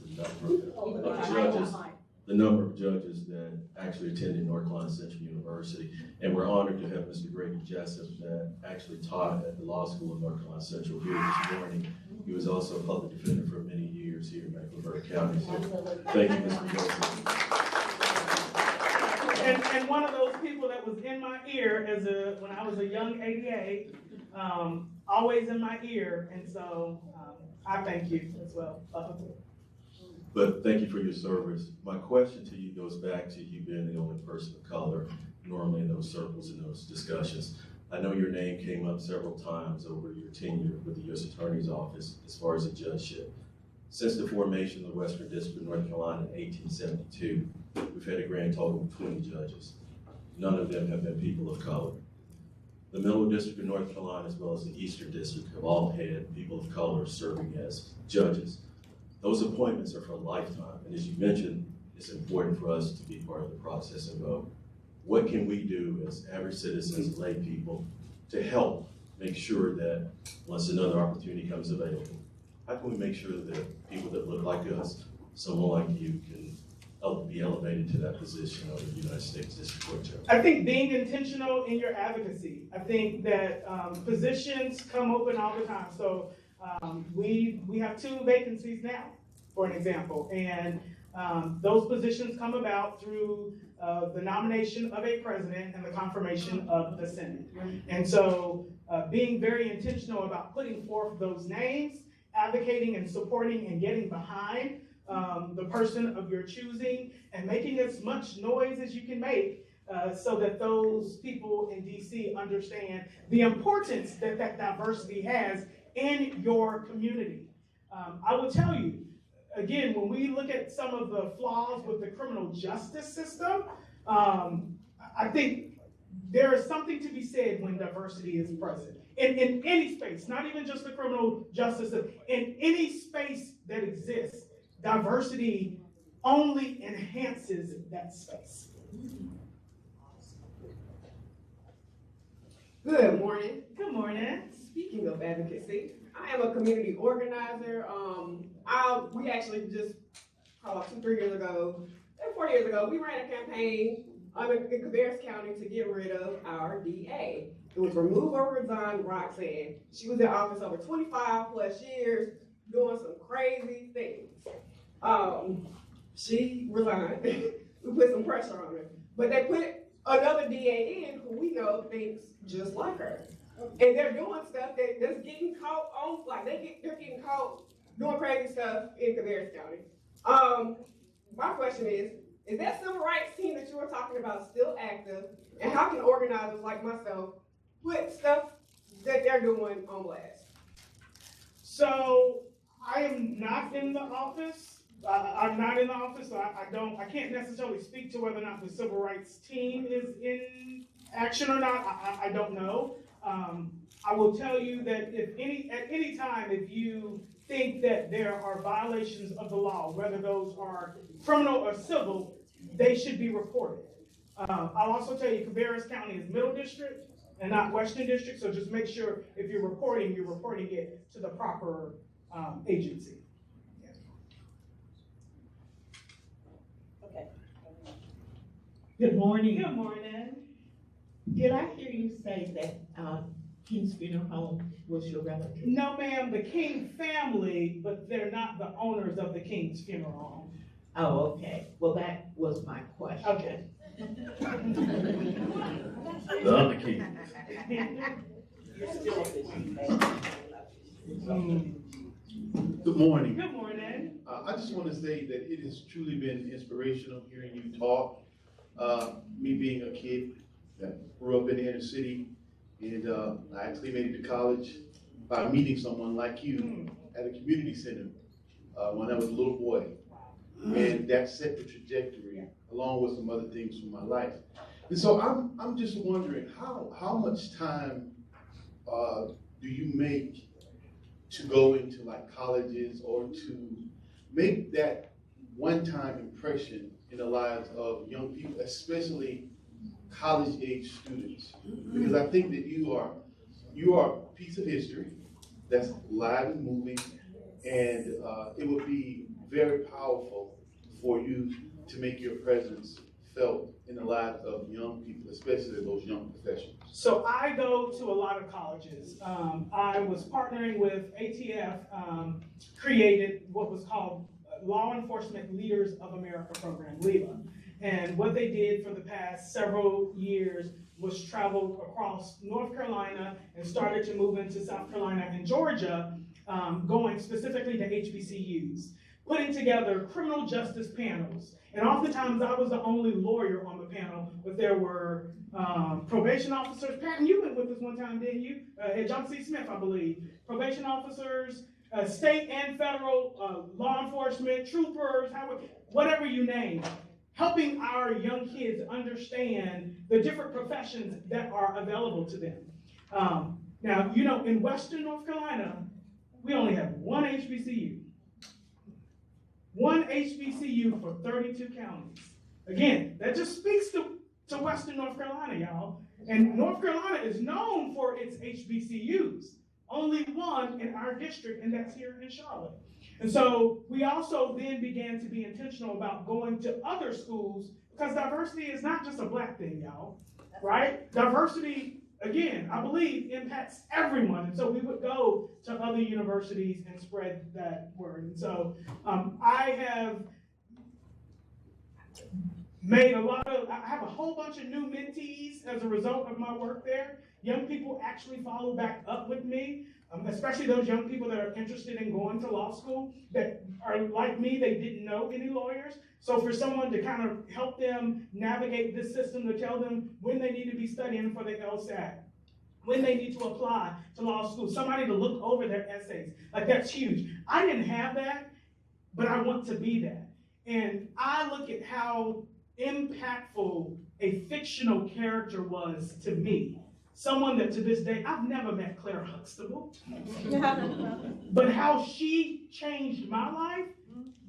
the number of judges that actually attended North Carolina Central University. And we're honored to have Mr. Grady Jessup that actually taught at the Law School of North Carolina Central here this morning. He was also a public defender for many years here in Mecklenburg County. So thank you, Mr. Jessup. And one of those people that was in my ear when I was a young ADA, always in my ear, and so I thank you as well. But thank you for your service. My question to you goes back to you being the only person of color normally in those circles and those discussions. I know your name came up several times over your tenure with the U.S. Attorney's Office as far as a judgeship. Since the formation of the Western District of North Carolina in 1872, we've had a grand total of 20 judges. None of them have been people of color. The Middle District of North Carolina, as well as the Eastern District, have all had people of color serving as judges. Those appointments are for a lifetime, and as you mentioned, it's important for us to be part of the process and vote. What can we do as average citizens, lay people, to help make sure that once another opportunity comes available, how can we make sure that people that look like us, someone like you, can be elevated to that position of the United States District Court Judge? I think being intentional in your advocacy. I think that positions come open all the time. So we have 2 vacancies now, for an example, and Those positions come about through the nomination of a president and the confirmation of the Senate. And so being very intentional about putting forth those names, advocating and supporting and getting behind the person of your choosing, and making as much noise as you can make so that those people in DC understand the importance that that diversity has in your community. I will tell you, again, when we look at some of the flaws with the criminal justice system, I think there is something to be said when diversity is present. In any space, not even just the criminal justice system, in any space that exists, diversity only enhances that space. Good morning. Good morning. Speaking of advocacy, I am a community organizer. We actually just, probably 2-3 years ago, 4 years ago, we ran a campaign in Cabarrus County to get rid of our DA. It was remove or resign Roxanne. She was in office over 25 plus years, doing some crazy things. She resigned. We put some pressure on her. But they put another DA in who we know thinks just like her. And they're doing stuff that's getting caught on, like they're getting caught doing crazy stuff in Cabarrus County. My question is that civil rights team that you were talking about still active? And how can organizers like myself put stuff that they're doing on blast? So I am not in the office. I'm not in the office, so I can't necessarily speak to whether or not the civil rights team is in action or not. I don't know. I will tell you that at any time, if you think that there are violations of the law, whether those are criminal or civil, they should be reported. I'll also tell you, Cabarrus County is Middle District and not Western District, so just make sure if you're reporting it to the proper agency. Okay. Good morning. Good morning. Did I hear you say that King's Funeral Home was your relative? No, ma'am, the King family, but they're not the owners of the King's Funeral Home. Oh, okay. Well, that was my question. Okay. The other king. Good morning. Good morning. I just want to say that it has truly been inspirational hearing you talk. Me being a kid that grew up in the inner city, and I actually made it to college by meeting someone like you at a community center when I was a little boy. And that set the trajectory along with some other things from my life. And so I'm just wondering how much time do you make to go into like colleges or to make that one-time impression in the lives of young people, especially college-age students? Because I think that you are a piece of history that's live and moving, and it would be very powerful for you to make your presence felt in the lives of young people, especially those young professionals. So I go to a lot of colleges. I was partnering with ATF, created what was called Law Enforcement Leaders of America program, LELA. And what they did for the past several years was travel across North Carolina and started to move into South Carolina and Georgia, going specifically to HBCUs, putting together criminal justice panels. And oftentimes I was the only lawyer on the panel, but there were probation officers. Patton, you went with us one time, didn't you? At John C. Smith, I believe. Probation officers, state and federal law enforcement, troopers, whatever you name, helping our young kids understand the different professions that are available to them. Now, you know, in Western North Carolina, we only have one HBCU. One HBCU for 32 counties. Again, that just speaks to Western North Carolina, y'all. And North Carolina is known for its HBCUs. Only one in our district, and that's here in Charlotte. And so we also then began to be intentional about going to other schools, because diversity is not just a Black thing, y'all, right? Diversity, again, I believe impacts everyone. And so we would go to other universities and spread that word. And so I have I have a whole bunch of new mentees as a result of my work there. Young people actually follow back up with me, especially those young people that are interested in going to law school that are like me, they didn't know any lawyers. So for someone to kind of help them navigate this system, to tell them when they need to be studying for the LSAT, when they need to apply to law school, somebody to look over their essays, like that's huge. I didn't have that, but I want to be that. And I look at how impactful a fictional character was to me. Someone that to this day, I've never met Claire Huxtable, but how she changed my life,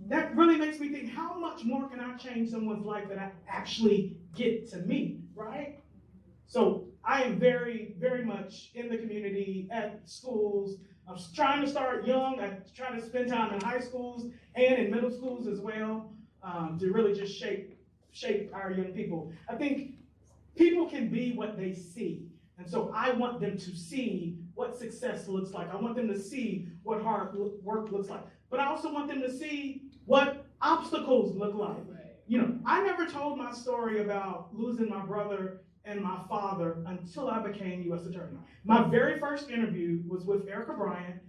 that really makes me think, how much more can I change someone's life that I actually get to meet, right? So I am very, very much in the community, at schools. I'm trying to start young. I try to spend time in high schools and in middle schools as well, to really just shape our young people. I think people can be what they see. And so I want them to see what success looks like. I want them to see what hard work looks like. But I also want them to see what obstacles look like. You know, I never told my story about losing my brother and my father until I became U.S. Attorney. My very first interview was with Erica Bryant,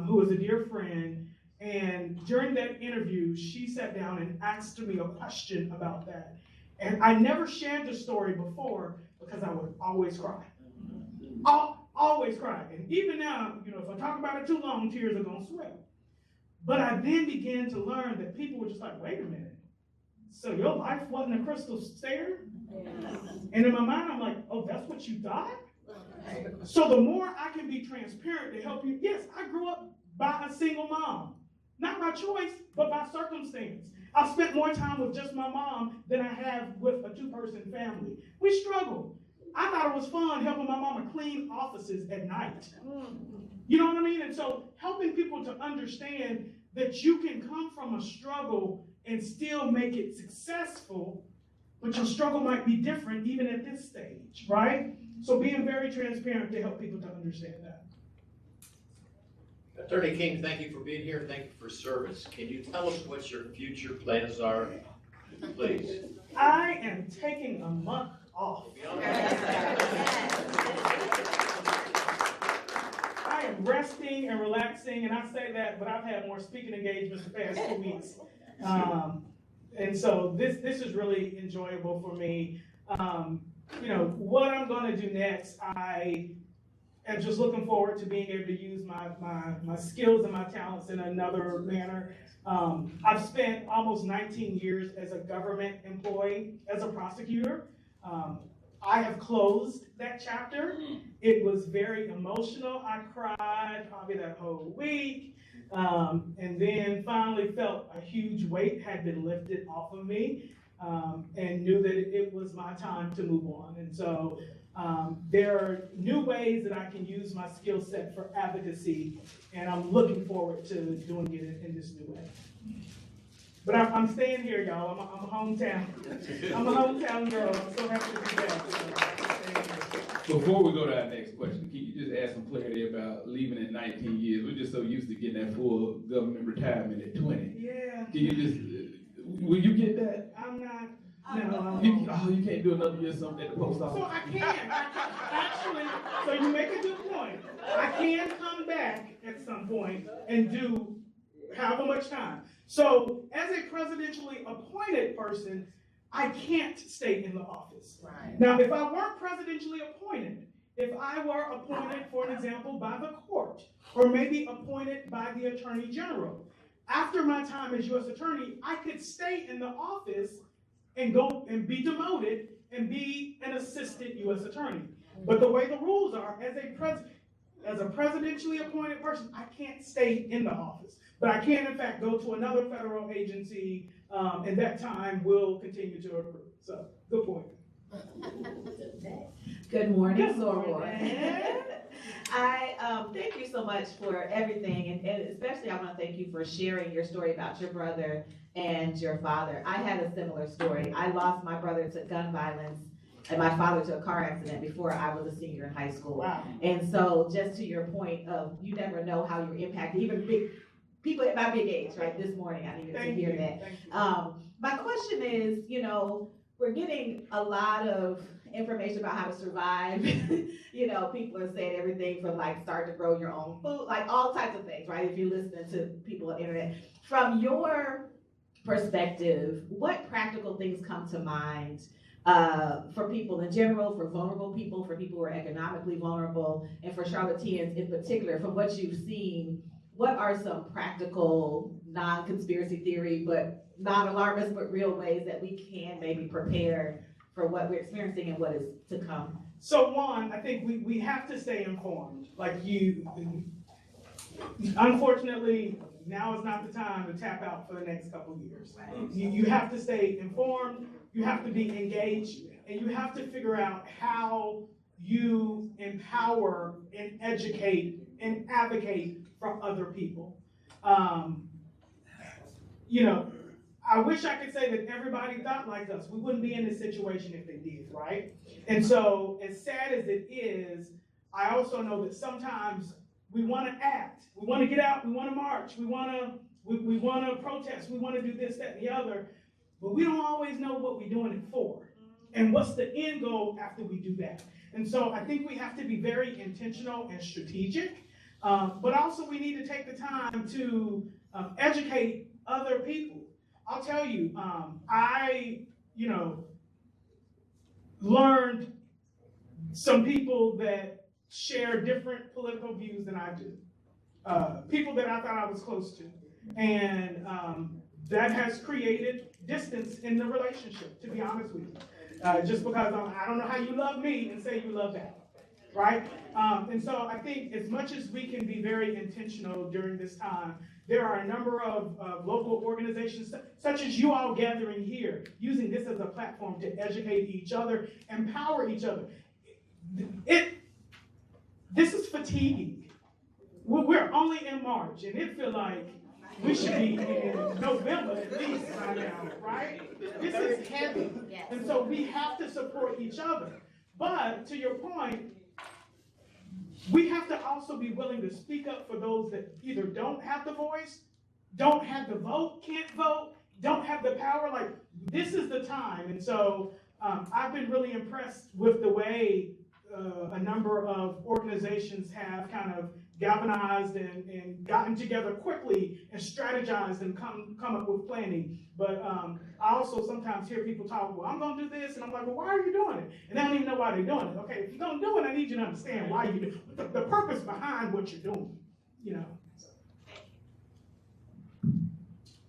who is a dear friend. And during that interview, she sat down and asked me a question about that. And I never shared the story before because I would always cry. Always cry. And even now, you know, if I talk about it too long, tears are gonna swell. But I then began to learn that people were just like, wait a minute. So your life wasn't a crystal stair? And in my mind, I'm like, oh, that's what you thought? So the more I can be transparent to help you, yes, I grew up by a single mom. Not by choice, but by circumstance. I spent more time with just my mom than I have with a two-person family. We struggled. I thought it was fun helping my mama clean offices at night. You know what I mean? And so helping people to understand that you can come from a struggle and still make it successful, but your struggle might be different even at this stage, right? So being very transparent to help people to understand that. Attorney King, thank you for being here. Thank you for service. Can you tell us what your future plans are, please? I am taking a month off. I am resting and relaxing, and I say that, but I've had more speaking engagements the past 2 weeks. And so this is really enjoyable for me. You know, what I'm gonna do next, I am just looking forward to being able to use my skills and my talents in another manner. I've spent almost 19 years as a government employee, as a prosecutor. I have closed that chapter. It was very emotional. I cried probably that whole week. And then finally felt a huge weight had been lifted off of me, and knew that it was my time to move on. And so there are new ways that I can use my skill set for advocacy, and I'm looking forward to doing it in this new way. But I'm staying here, y'all. I'm a hometown. I'm a hometown girl. I'm so happy to be back. Before we go to our next question, can you just add some clarity about leaving in 19 years? We're just so used to getting that full government retirement at 20. Yeah. Can you just, will you get that? I'm not. No. You can't do another year something at the post office? So I can. Actually, so you make a good point. I can come back at some point and do however much time. So as a presidentially appointed person, I can't stay in the office. Right. Now, if I weren't presidentially appointed, if I were appointed, for an example, by the court, or maybe appointed by the Attorney General, after my time as U.S. Attorney, I could stay in the office and go and be demoted and be an assistant U.S. Attorney. But the way the rules are, as a presidentially appointed person, I can't stay in the office. But I can, in fact, go to another federal agency, and that time will continue to accrue. So, good point. Good morning, Good morning. I thank you so much for everything, and especially I want to thank you for sharing your story about your brother and your father. I had a similar story. I lost my brother to gun violence and my father to a car accident before I was a senior in high school. Wow. And so just to your point of you never know how you're impacted, even big people at my big age, right? This morning I needed to hear that. my question is, you know, we're getting a lot of information about how to survive. You know, people are saying everything from like start to grow your own food, like all types of things, right? If you're listening to people on the internet. From your perspective, what practical things come to mind for people in general, for vulnerable people, for people who are economically vulnerable, and for Charlotteans in particular, from what you've seen, what are some practical, non-conspiracy theory, but non-alarmist, but real ways that we can maybe prepare for what we're experiencing and what is to come? So one, I think we have to stay informed. Like unfortunately, now is not the time to tap out for the next couple of years. You have to stay informed, you have to be engaged, and you have to figure out how you empower and educate and advocate for other people. You know, I wish I could say that everybody thought like us. We wouldn't be in this situation if they did, right? And so, as sad as it is, I also know that sometimes we want to act, we want to get out, we want to march, we want to protest, we want to do this, that, and the other, but we don't always know what we're doing it for, and what's the end goal after we do that. And so I think we have to be very intentional and strategic, but also we need to take the time to educate other people. I'll tell you, I learned some people that share different political views than I do. People that I thought I was close to. And that has created distance in the relationship, to be honest with you. Just because I don't know how you love me and say you love that, right? And so I think as much as we can be very intentional during this time, there are a number of local organizations, such as you all gathering here, using this as a platform to educate each other, empower each other. This is fatiguing. We're only in March, and it feels like we should be in November at least by now, right? This is heavy. And so we have to support each other. But to your point, we have to also be willing to speak up for those that either don't have the voice, don't have the vote, can't vote, don't have the power. Like, this is the time. And so I've been really impressed with the way a number of organizations have kind of galvanized and gotten together quickly and strategized and come up with planning. But I also sometimes hear people talk, well, I'm going to do this. And I'm like, well, why are you doing it? And they don't even know why they're doing it. Okay, if you're going to do it, I need you to understand why you do it. The purpose behind what you're doing, you know.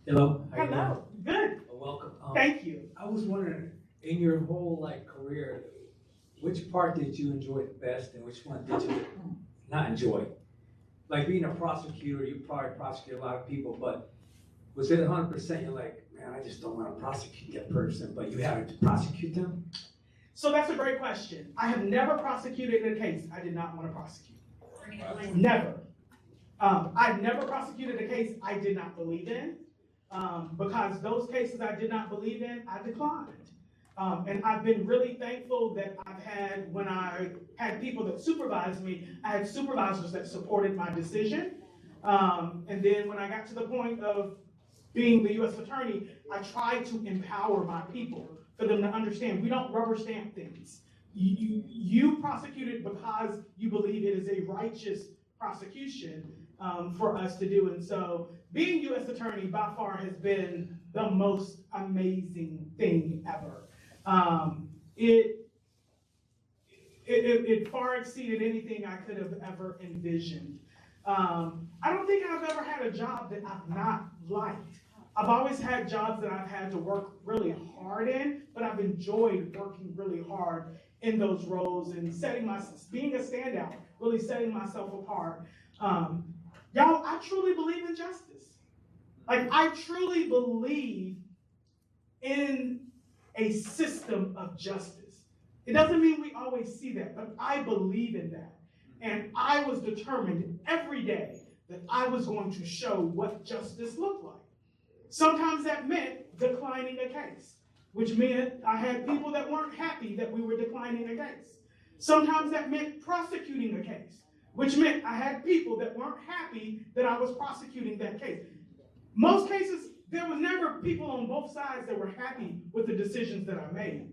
Hello. Hello. Good. Welcome. Thank you. I was wondering, in your whole career, which part did you enjoy the best, and which one did you not enjoy? Like being a prosecutor, you probably prosecute a lot of people, but was it 100% you're like, man, I just don't want to prosecute that person, but you had to prosecute them? So that's a great question. I have never prosecuted a case I did not want to prosecute. Never. I've never prosecuted a case I did not believe in, because those cases I did not believe in, I declined. And I've been really thankful that when I had people that supervised me, I had supervisors that supported my decision. And then when I got to the point of being the U.S. attorney, I tried to empower my people for them to understand we don't rubber stamp things. You prosecute it because you believe it is a righteous prosecution for us to do. And so being U.S. attorney by far has been the most amazing thing ever. It far exceeded anything I could have ever envisioned. I don't think I've ever had a job that I've not liked. I've always had jobs that I've had to work really hard in, but I've enjoyed working really hard in those roles and being a standout, really setting myself apart. Y'all, I truly believe in justice. I truly believe in a system of justice. It doesn't mean we always see that, but I believe in that. And I was determined every day that I was going to show what justice looked like. Sometimes that meant declining a case, which meant I had people that weren't happy that we were declining a case. Sometimes that meant prosecuting a case, which meant I had people that weren't happy that I was prosecuting that case. Most cases, there was never people on both sides that were happy with the decisions that I made.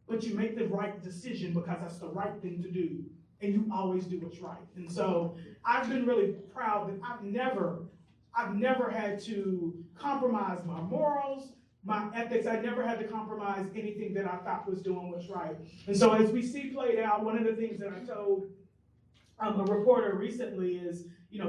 But you make the right decision because that's the right thing to do, and you always do what's right. And so I've been really proud that I've never had to compromise my morals, my ethics. I never had to compromise anything that I thought was doing what's right. And so as we see played out, one of the things that I told a reporter recently is,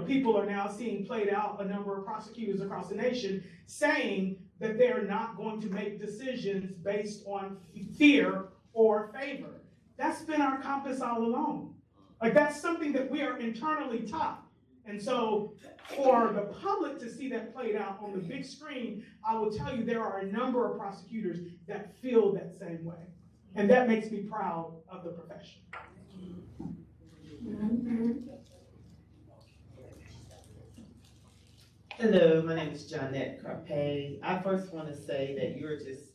people are now seeing played out a number of prosecutors across the nation saying that they're not going to make decisions based on fear or favor. That's been our compass all along. Like, that's something that we are internally taught. And so for the public to see that played out on the big screen, I will tell you there are a number of prosecutors that feel that same way. And that makes me proud of the profession. Hello, my name is Johnette Carpe. I first want to say that you're just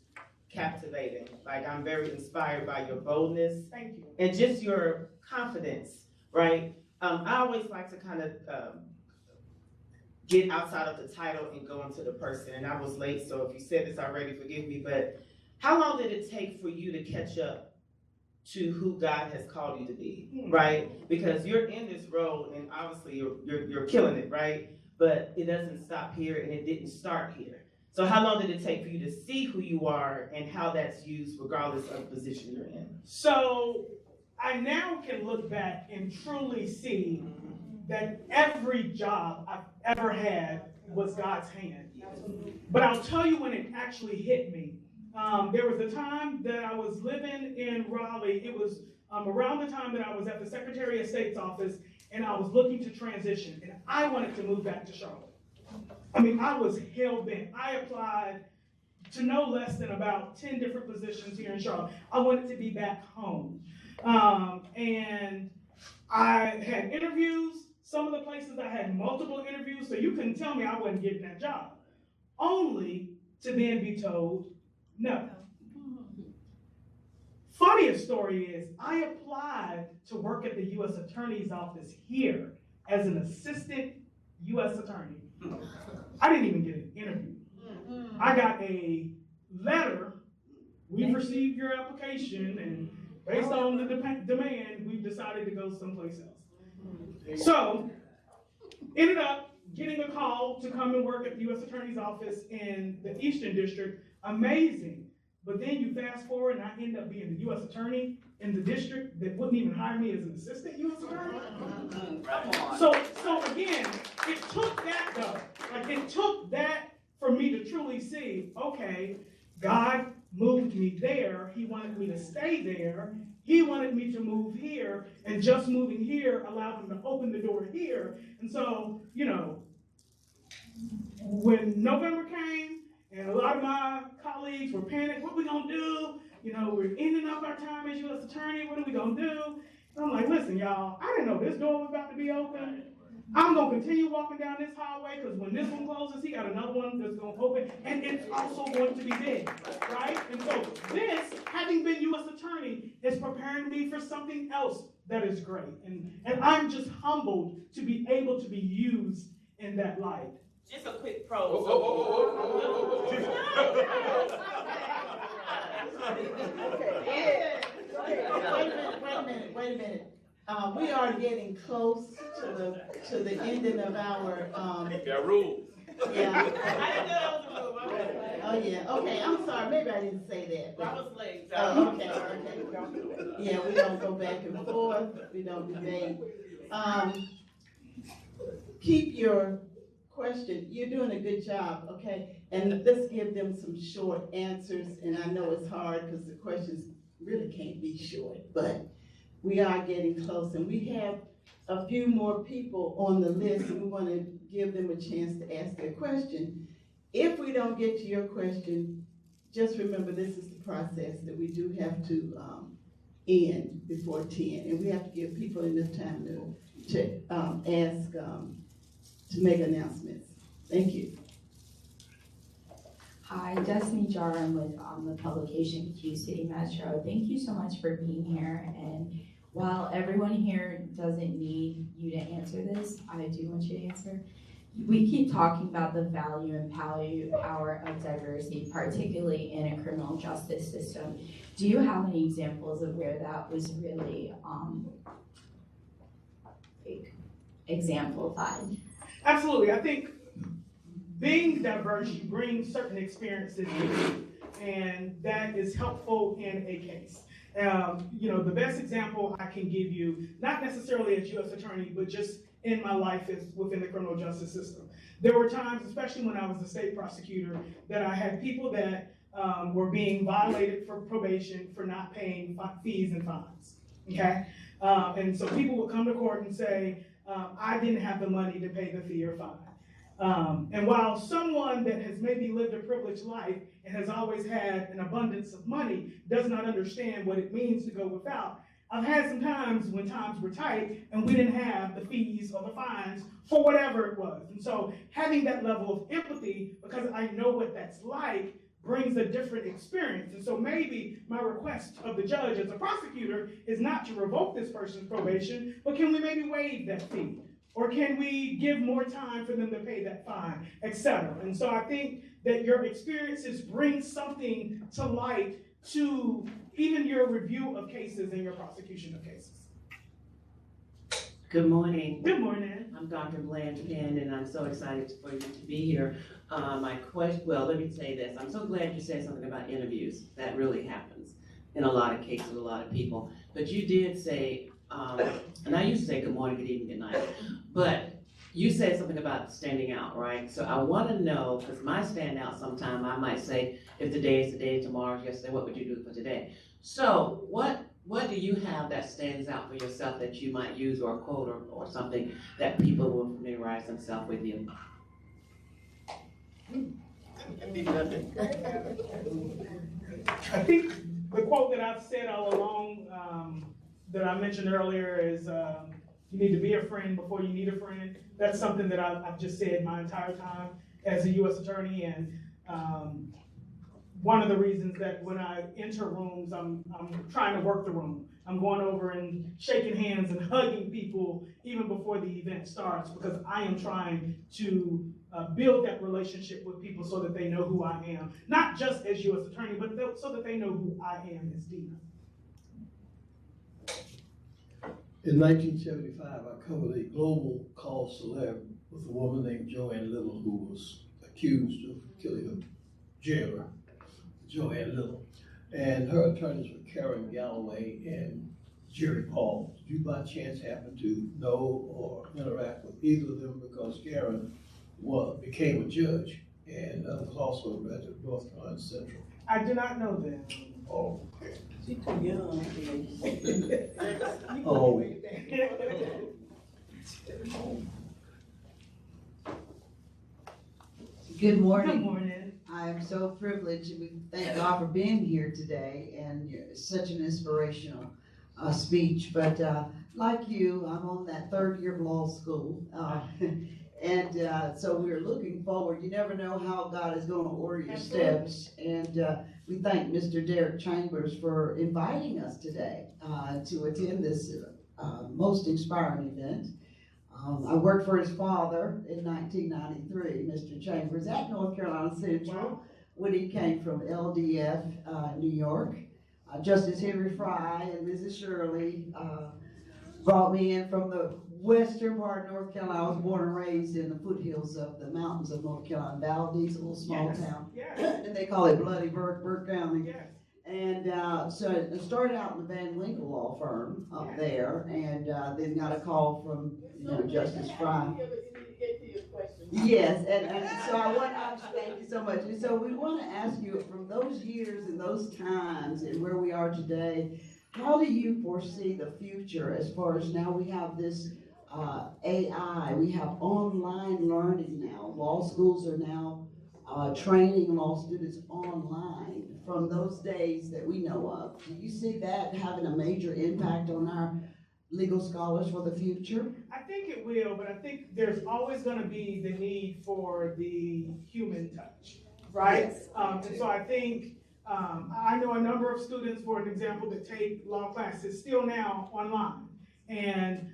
captivating. Like, I'm very inspired by your boldness. Thank you. And just your confidence, right? I always like to kind of get outside of the title and go into the person. And I was late, so if you said this already, forgive me. But how long did it take for you to catch up to who God has called you to be, right? Because you're in this role, and obviously you're killing it, right? But it doesn't stop here, and it didn't start here. So how long did it take for you to see who you are and how that's used regardless of the position you're in? So I now can look back and truly see that every job I've ever had was God's hand. But I'll tell you when it actually hit me. There was a time that I was living in Raleigh. It was around the time that I was at the Secretary of State's office, and I was looking to transition, and I wanted to move back to Charlotte. I mean, I was hell-bent. I applied to no less than about 10 different positions here in Charlotte. I wanted to be back home. And I had interviews. Some of the places I had multiple interviews, so you couldn't tell me I wasn't getting that job. Only to then be told no. Funniest story is I applied to work at the U.S. Attorney's Office here as an assistant U.S. attorney. I didn't even get an interview. I got a letter. We've received your application, and based on the demand, we've decided to go someplace else. So, ended up getting a call to come and work at the U.S. Attorney's Office in the Eastern District. Amazing. But then you fast forward, and I end up being the U.S. Attorney in the district that wouldn't even hire me as an assistant U.S. Attorney. So again, it took that though. Like, it took that for me to truly see, okay, God moved me there. He wanted me to stay there. He wanted me to move here, and just moving here allowed him to open the door here. And so, when November came, and a lot of my colleagues were panicked, what are we gonna do? We're ending up our time as U.S. Attorney, what are we gonna do? And I'm like, listen, y'all, I didn't know this door was about to be open. I'm gonna continue walking down this hallway, because when this one closes, he got another one that's gonna open, and it's also going to be big, right? And so this, having been U.S. Attorney, is preparing me for something else that is great. And I'm just humbled to be able to be used in that light. Just a quick pros. Wait a minute. We are getting close to the ending of our. Got rules. Yeah. I didn't know that was a rule. Okay. Oh yeah. Okay. I'm sorry. Maybe I didn't say that. But, I was late. okay. Yeah, we don't go back and forth. We don't debate. Keep your question. You're doing a good job, okay? And let's give them some short answers. And I know it's hard because the questions really can't be short, but we are getting close. And we have a few more people on the list, and we want to give them a chance to ask their question. If we don't get to your question, just remember this is the process that we do have to end before 10. And we have to give people enough time to ask, to make announcements. Thank you. Hi, Destiny Jar. I'm with the publication Q City Metro. Thank you so much for being here. And while everyone here doesn't need you to answer this, I do want you to answer. we keep talking about the value and power of diversity, particularly in a criminal justice system. Do you have any examples of where that was really exemplified? Absolutely. I think being diverse, you bring certain experiences with you, and that is helpful in a case. The best example I can give you, not necessarily as U.S. attorney, but just in my life is within the criminal justice system. There were times, especially when I was a state prosecutor, that I had people that were being violated for probation for not paying fees and fines, okay? And so people would come to court and say, I didn't have the money to pay the fee or fine. And while someone that has maybe lived a privileged life and has always had an abundance of money does not understand what it means to go without, I've had some times when times were tight and we didn't have the fees or the fines for whatever it was. And so having that level of empathy, because I know what that's like, brings a different experience. And so maybe my request of the judge as a prosecutor is not to revoke this person's probation, but can we maybe waive that fee? Or can we give more time for them to pay that fine, etc.? And so I think that your experiences bring something to light to even your review of cases and your prosecution of cases. Good morning. Good morning. I'm Dr. Blanche Penn, and I'm so excited for you to be here. Well, let me say this. I'm so glad you said something about interviews. That really happens in a lot of cases, a lot of people. But you did say, and I used to say good morning, good evening, good night, but you said something about standing out, right? So I want to know, because my stand out sometime, I might say, if today is today, tomorrow is yesterday, what would you do for today? So what do you have that stands out for yourself that you might use, or a quote or something that people will familiarize themselves with you? I think the quote that I've said all along, that I mentioned earlier is, you need to be a friend before you need a friend. That's something that I've just said my entire time as a U.S. attorney, and one of the reasons that when I enter rooms, I'm trying to work the room. I'm going over and shaking hands and hugging people even before the event starts, because I am trying to build that relationship with people so that they know who I am. Not just as U.S. attorney, but so that they know who I am as Dena. In 1975, I covered a global cause celeb with a woman named Joanne Little, who was accused of killing a jailer, Joanne Little. And her attorneys were Karen Galloway and Jerry Paul. Did you by chance happen to know or interact with either of them? Because Karen became a judge and was also a graduate of North Carolina Central. I do not know them. Oh, okay. She's too young. Oh. Good morning. Good morning. I'm so privileged, and we thank God for being here today, and such an inspirational speech. But like you, I'm on that third year of law school, and so we're looking forward. You never know how God is going to order your steps, and we thank Mr. Derek Chambers for inviting us today to attend this most inspiring event. I worked for his father in 1993, Mr. Chambers, at North Carolina Central, when he came from LDF, New York. Justice Henry Fry and Mrs. Shirley brought me in from the western part of North Carolina. I was born and raised in the foothills of the mountains of North Carolina. Valdez, a little small town. And they call it Bloody Burke County. And so I started out in the Van Winkle law firm up there, and then got a call from Justice Fry. Yes, and so thank you so much. And so we want to ask you, from those years and those times and where we are today, how do you foresee the future as far as now we have this AI, we have online learning now. Law schools are now training law students online from those days that we know of. Do you see that having a major impact on our legal scholars for the future? I think it will, but I think there's always going to be the need for the human touch, right? Yes, and so I think I know a number of students, for an example, that take law classes still now online. And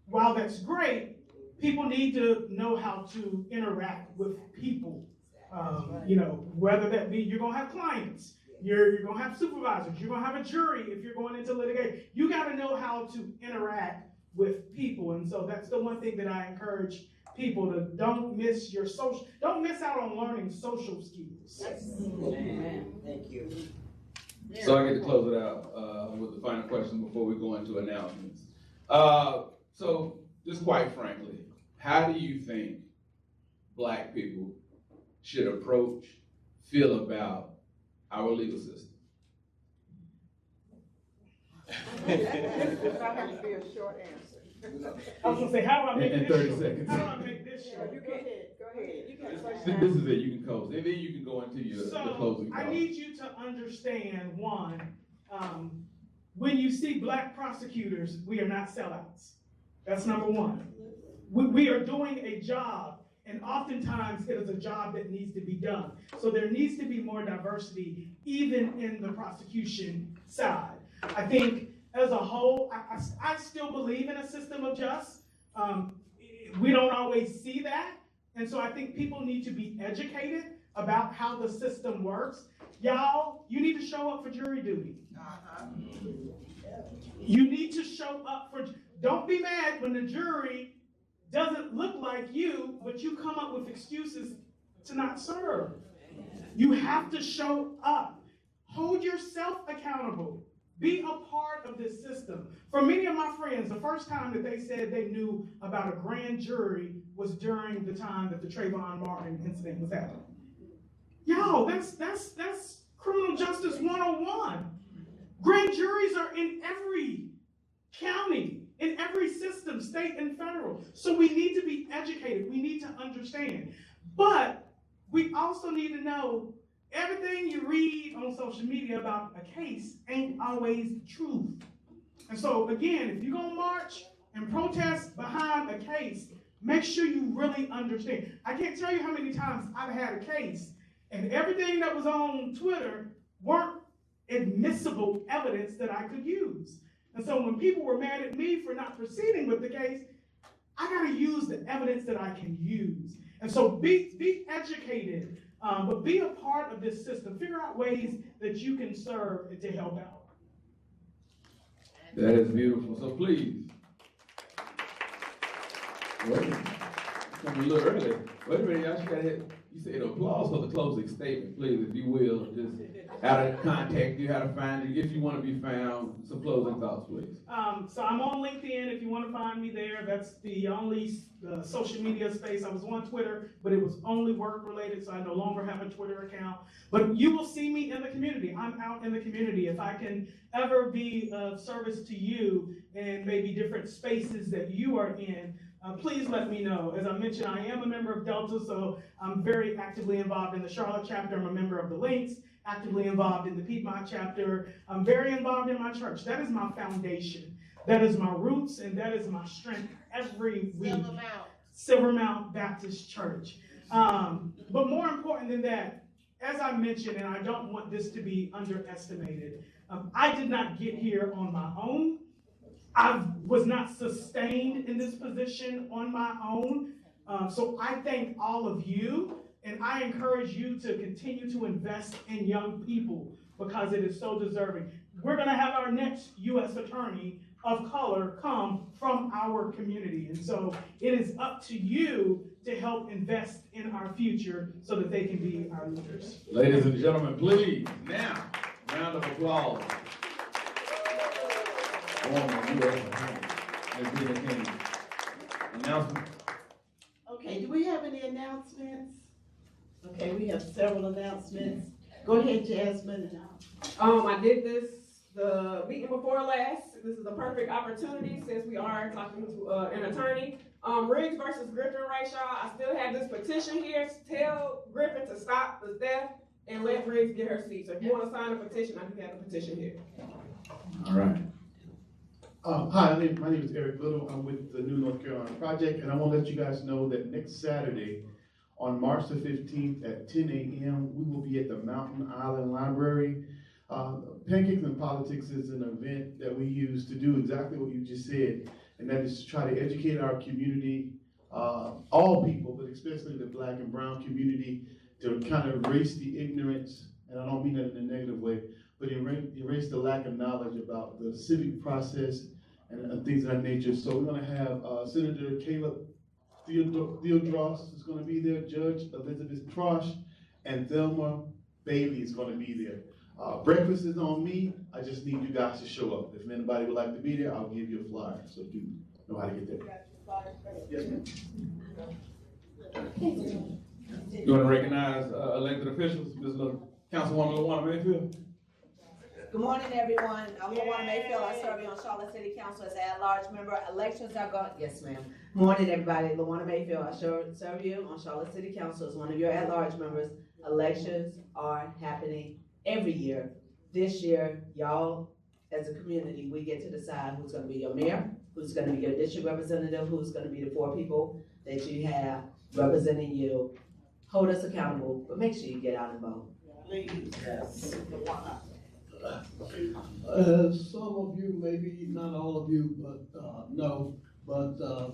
while that's great, people need to know how to interact with people. You know, whether that be you're gonna have clients, you're gonna have supervisors, you're gonna have a jury if you're going into litigation. You gotta know how to interact with people. And so that's the one thing that I encourage people to don't miss out on learning social skills. Amen. Thank you. So I get to close it out with the final question before we go into announcements. So just quite frankly, how do you think Black people should approach, feel about our legal system? That has to be a short answer. I was gonna say, how do I make In this 30 short? seconds. How do I make this short? Go ahead. You can This is it, you can close. And then you can go into your closing I thoughts. need you to understand, one, when you see Black prosecutors, we are not sellouts. That's number one. We are doing a job, and oftentimes it is a job that needs to be done. So there needs to be more diversity, even in the prosecution side. I think as a whole, I still believe in a system of justice. We don't always see that. And so I think people need to be educated about how the system works. Y'all, you need to show up for jury duty. You need to show up don't be mad when the jury doesn't look like you, but you come up with excuses to not serve. You have to show up. Hold yourself accountable. Be a part of this system. For many of my friends, the first time that they said they knew about a grand jury was during the time that the Trayvon Martin incident was happening. Y'all, that's criminal justice 101. Grand juries are in every county, in every system, state and federal. So we need to be educated. We need to understand. But we also need to know everything you read on social media about a case ain't always truth. And so again, if you're gonna march and protest behind a case, make sure you really understand. I can't tell you how many times I've had a case and everything that was on Twitter weren't admissible evidence that I could use. And so when people were mad at me for not proceeding with the case, I gotta use the evidence that I can use. And so be educated, but be a part of this system. Figure out ways that you can serve and to help out. That is beautiful. So please. Wait, come a little early. Wait a minute, y'all. You said applause for the closing statement, please, if you will. Just how to contact you, how to find you, if you want to be found. Some closing thoughts, please. So I'm on LinkedIn if you want to find me there. That's the only social media space. I was on Twitter, but it was only work related, so I no longer have a Twitter account. But you will see me in the community. I'm out in the community. If I can ever be of service to you in maybe different spaces that you are in, please let me know. As I mentioned, I am a member of Delta, so I'm very actively involved in the Charlotte chapter. I'm a member of the Links, actively involved in the Piedmont chapter. I'm very involved in my church. That is my foundation. That is my roots, and that is my strength every week. Silver Mount Baptist Church. But more important than that, as I mentioned, and I don't want this to be underestimated, I did not get here on my own. I was not sustained in this position on my own. So I thank all of you, and I encourage you to continue to invest in young people because it is so deserving. We're going to have our next U.S. attorney of color come from our community. And so it is up to you to help invest in our future so that they can be our leaders. Ladies and gentlemen, please, now, round of applause. Announcement. Okay, do we have any announcements? Okay, we have several announcements. Go ahead, Jasmine. I did this the meeting before last. This is a perfect opportunity since we are talking to an attorney. Riggs versus Griffin, right, y'all? I still have this petition here. Tell Griffin to stop the theft and let Riggs get her seat. So if you want to sign a petition, I do have a petition here. All right. Hi, my name is Eric Little. I'm with the New North Carolina Project, and I want to let you guys know that next Saturday, on March the 15th at 10 a.m., we will be at the Mountain Island Library. Pancakes and Politics is an event that we use to do exactly what you just said, and that is to try to educate our community all people, but especially the black and brown community, to kind of erase the ignorance, and I don't mean that in a negative way, but erase the lack of knowledge about the civic process and things of that nature. So we're gonna have Senator Caleb Theodros is gonna be there, Judge Elizabeth Trosh, and Thelma Bailey is gonna be there. Breakfast is on me. I just need you guys to show up. If anybody would like to be there, I'll give you a flyer so you know how to get there. Yes, ma'am. You want to recognize elected officials, Ms. Councilwoman LaWanda Mayfield? Good morning, everyone. I'm LaWanda Mayfield. I serve you on Charlotte City Council as an at-large member. Elections are going. Yes, ma'am. Morning, everybody. LaWanda Mayfield. I serve you on Charlotte City Council as one of your at-large members. Elections are happening every year. This year, y'all, as a community, we get to decide who's going to be your mayor, who's going to be your district representative, who's going to be the 4 people that you have representing you. Hold us accountable, but make sure you get out and vote. Please, yes. Some of you, maybe not all of you, but know, but the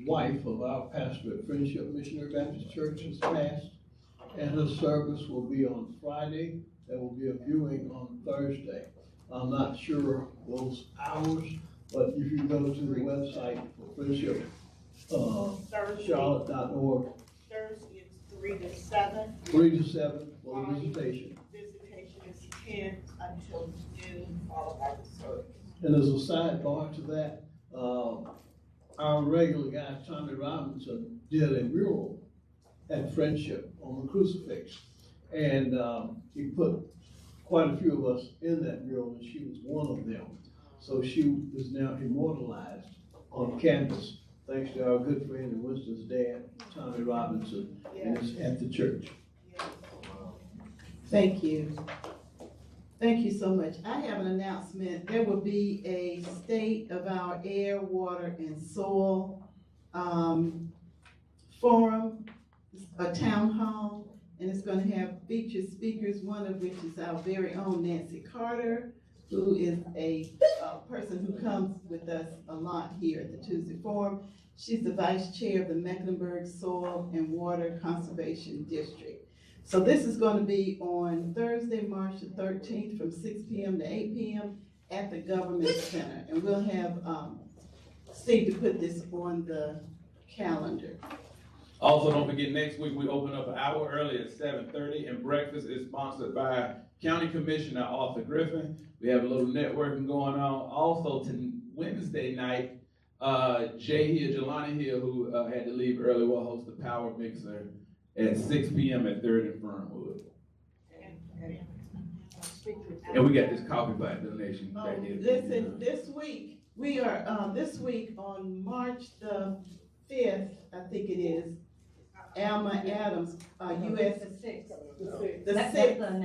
wife of our pastor at Friendship Missionary Baptist Church has passed, and her service will be on Friday. There will be a viewing on Thursday. I'm not sure those hours, but if you go to the website for Friendship, Charlotte.org. Thursday is 3 to 7. 3 to 7 for the visitation. Visitation is 10 until noon, followed by the service. And as a sidebar to that, our regular guy, Tommy Robinson, did a mural at Friendship on the crucifix. And he put quite a few of us in that mural, and she was one of them. So she is now immortalized on canvas, thanks to our good friend and Winston's dad, Tommy Robinson, and it's at the church. Thank you. Thank you so much. I have an announcement. There will be a State of Our Air, Water, and Soil forum, a town hall, and it's going to have featured speakers, one of which is our very own Nancy Carter, who is a person who comes with us a lot here at the Tuesday Forum. She's the vice chair of the Mecklenburg Soil and Water Conservation District. So this is going to be on Thursday, March the 13th from 6 p.m. to 8 p.m. at the Government Center. And we'll have Steve to put this on the calendar. Also, don't forget, next week we open up an hour early at 7:30, and breakfast is sponsored by County Commissioner Arthur Griffin. We have a little networking going on. Also, Wednesday night, Jay Hill, Jelani Hill, who had to leave early, will host the Power Mixer at 6 p.m. at 3rd and Fernwood. And we got this coffee pot donation back here. Listen, this week, we are, this week on March the 5th, I think it is, Alma Adams, U.S. The 6th. The 6th. I'm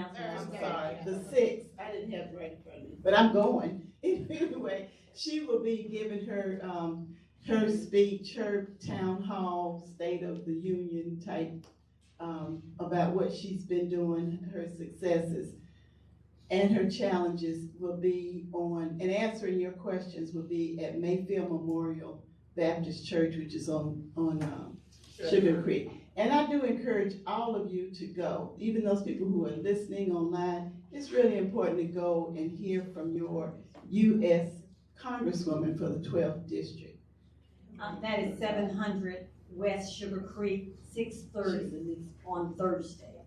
sorry, the 6th. I didn't have it right in front of me, but I'm going. Anyway, she will be giving her her speech, her town hall, State of the Union type about what she's been doing, her successes, and her challenges will be on, and answering your questions will be at Mayfield Memorial Baptist Church, which is on Sugar Creek. And I do encourage all of you to go, even those people who are listening online. It's really important to go and hear from your U.S. Congresswoman for the 12th District. That is 700 West Sugar Creek, 6:30 on Thursday.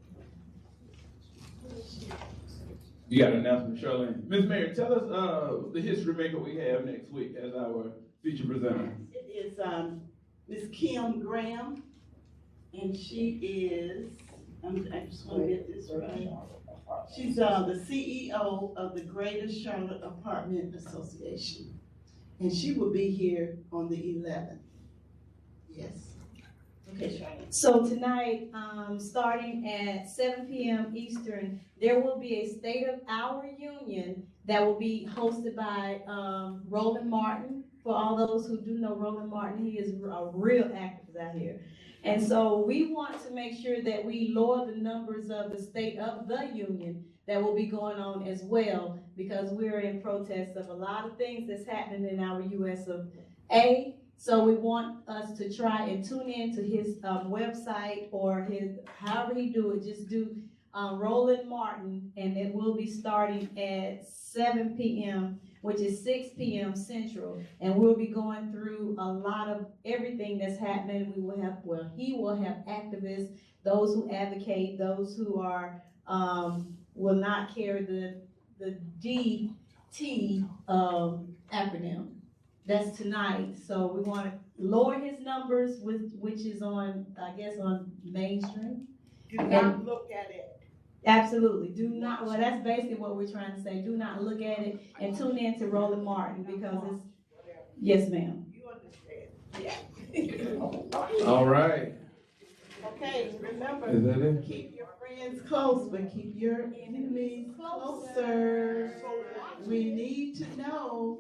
You got an announcement, Charlene. Ms. Mayor, tell us the history maker we have next week as our feature presenter. It is Ms. Kim Graham, and she is, I just want to get this right. She's the CEO of the Greater Charlotte Apartment Association, and she will be here on the 11th. Yes. Okay, Charlotte. So tonight, starting at 7 p.m. Eastern, there will be a State of Our Union that will be hosted by Roland Martin. For all those who do know Roland Martin, he is a real activist out here. And so we want to make sure that we lower the numbers of the State of the Union that will be going on as well, because we're in protest of a lot of things that's happening in our U.S. of A, So we want us to try and tune in to his website or his, however he do it, just do Roland Martin, and it will be starting at 7 p.m., which is 6 p.m. Central. And we'll be going through a lot of everything that's happening. We will have, well, he will have activists, those who advocate, those who are, will not carry the DT acronym. That's tonight. So we want to lower his numbers, which is on, I guess, on mainstream. Do not look at it. Absolutely. Do not, well, that's basically what we're trying to say. Do not look at it and tune in to Roland Martin because it's, yes, ma'am. You understand? Yeah. All right. Okay, remember, Is that it? keep your friends close, but keep your enemies closer. We need to know.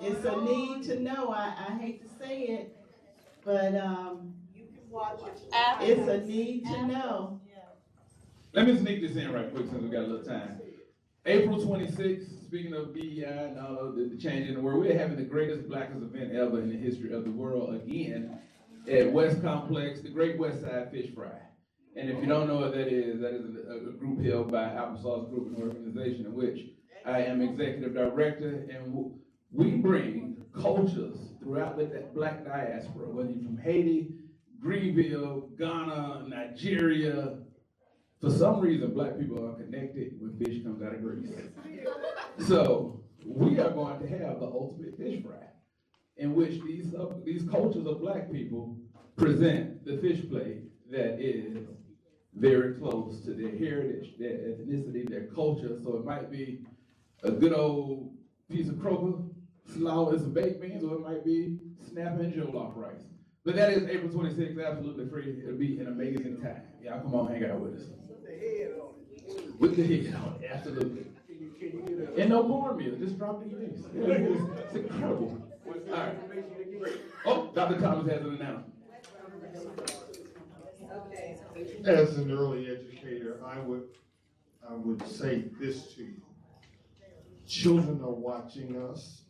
It's a need to know. I hate to say it, but You can watch it. it's a need to know. Let me sneak this in right quick since we got a little time. April 26th, speaking of BEI and all of the change in the world, we're having the greatest Blackest event ever in the history of the world again at West Complex, the Great West Side Fish Fry. And if you don't know what that is a group held by Applesauce Group, an organization in which I am executive director, and we bring cultures throughout the Black diaspora, whether you're from Haiti, Greenville, Ghana, Nigeria. For some reason, Black people are connected when fish comes out of Greece. So we are going to have the ultimate fish fry, in which these cultures of Black people present the fish plate that is very close to their heritage, their ethnicity, their culture. So it might be a good old piece of croaker, slaw and some baked beans, or it might be snapper and jollof rice. But that is April 26th, absolutely free. It'll be an amazing time. Y'all come on, hang out with us. With the head on it, absolutely. And no cornmeal, just drop the eggs. It's incredible. All right. Oh, Dr. Thomas has an announcement. As an early educator, I would say this to you. Children are watching us.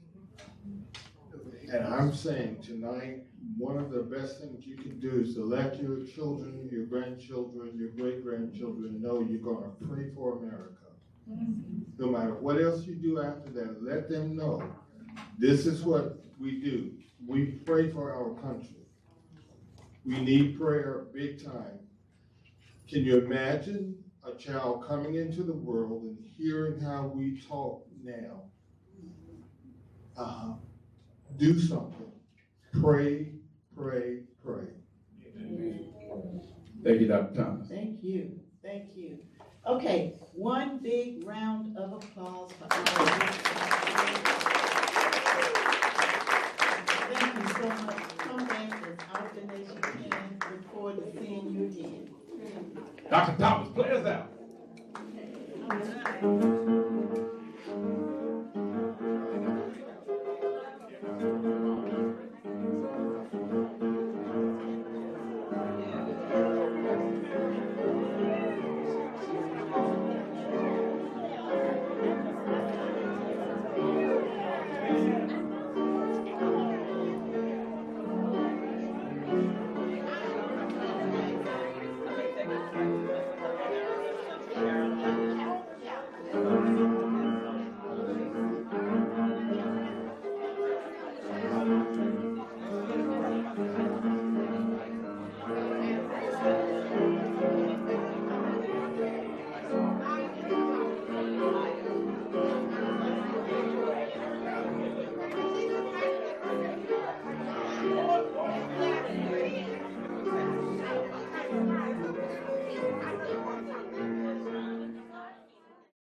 And I'm saying tonight, one of the best things you can do is to let your children, your grandchildren, your great-grandchildren know you're going to pray for America. No matter what else you do after that, let them know this is what we do. We pray for our country. We need prayer big time. Can you imagine a child coming into the world and hearing how we talk now? Do something. Pray, pray, pray. Thank you, Dr. Thomas. Thank you. Thank you. Okay, one big round of applause for our Thank you so much. Come back as often as you can. Look forward to seeing you again. Dr. Thomas.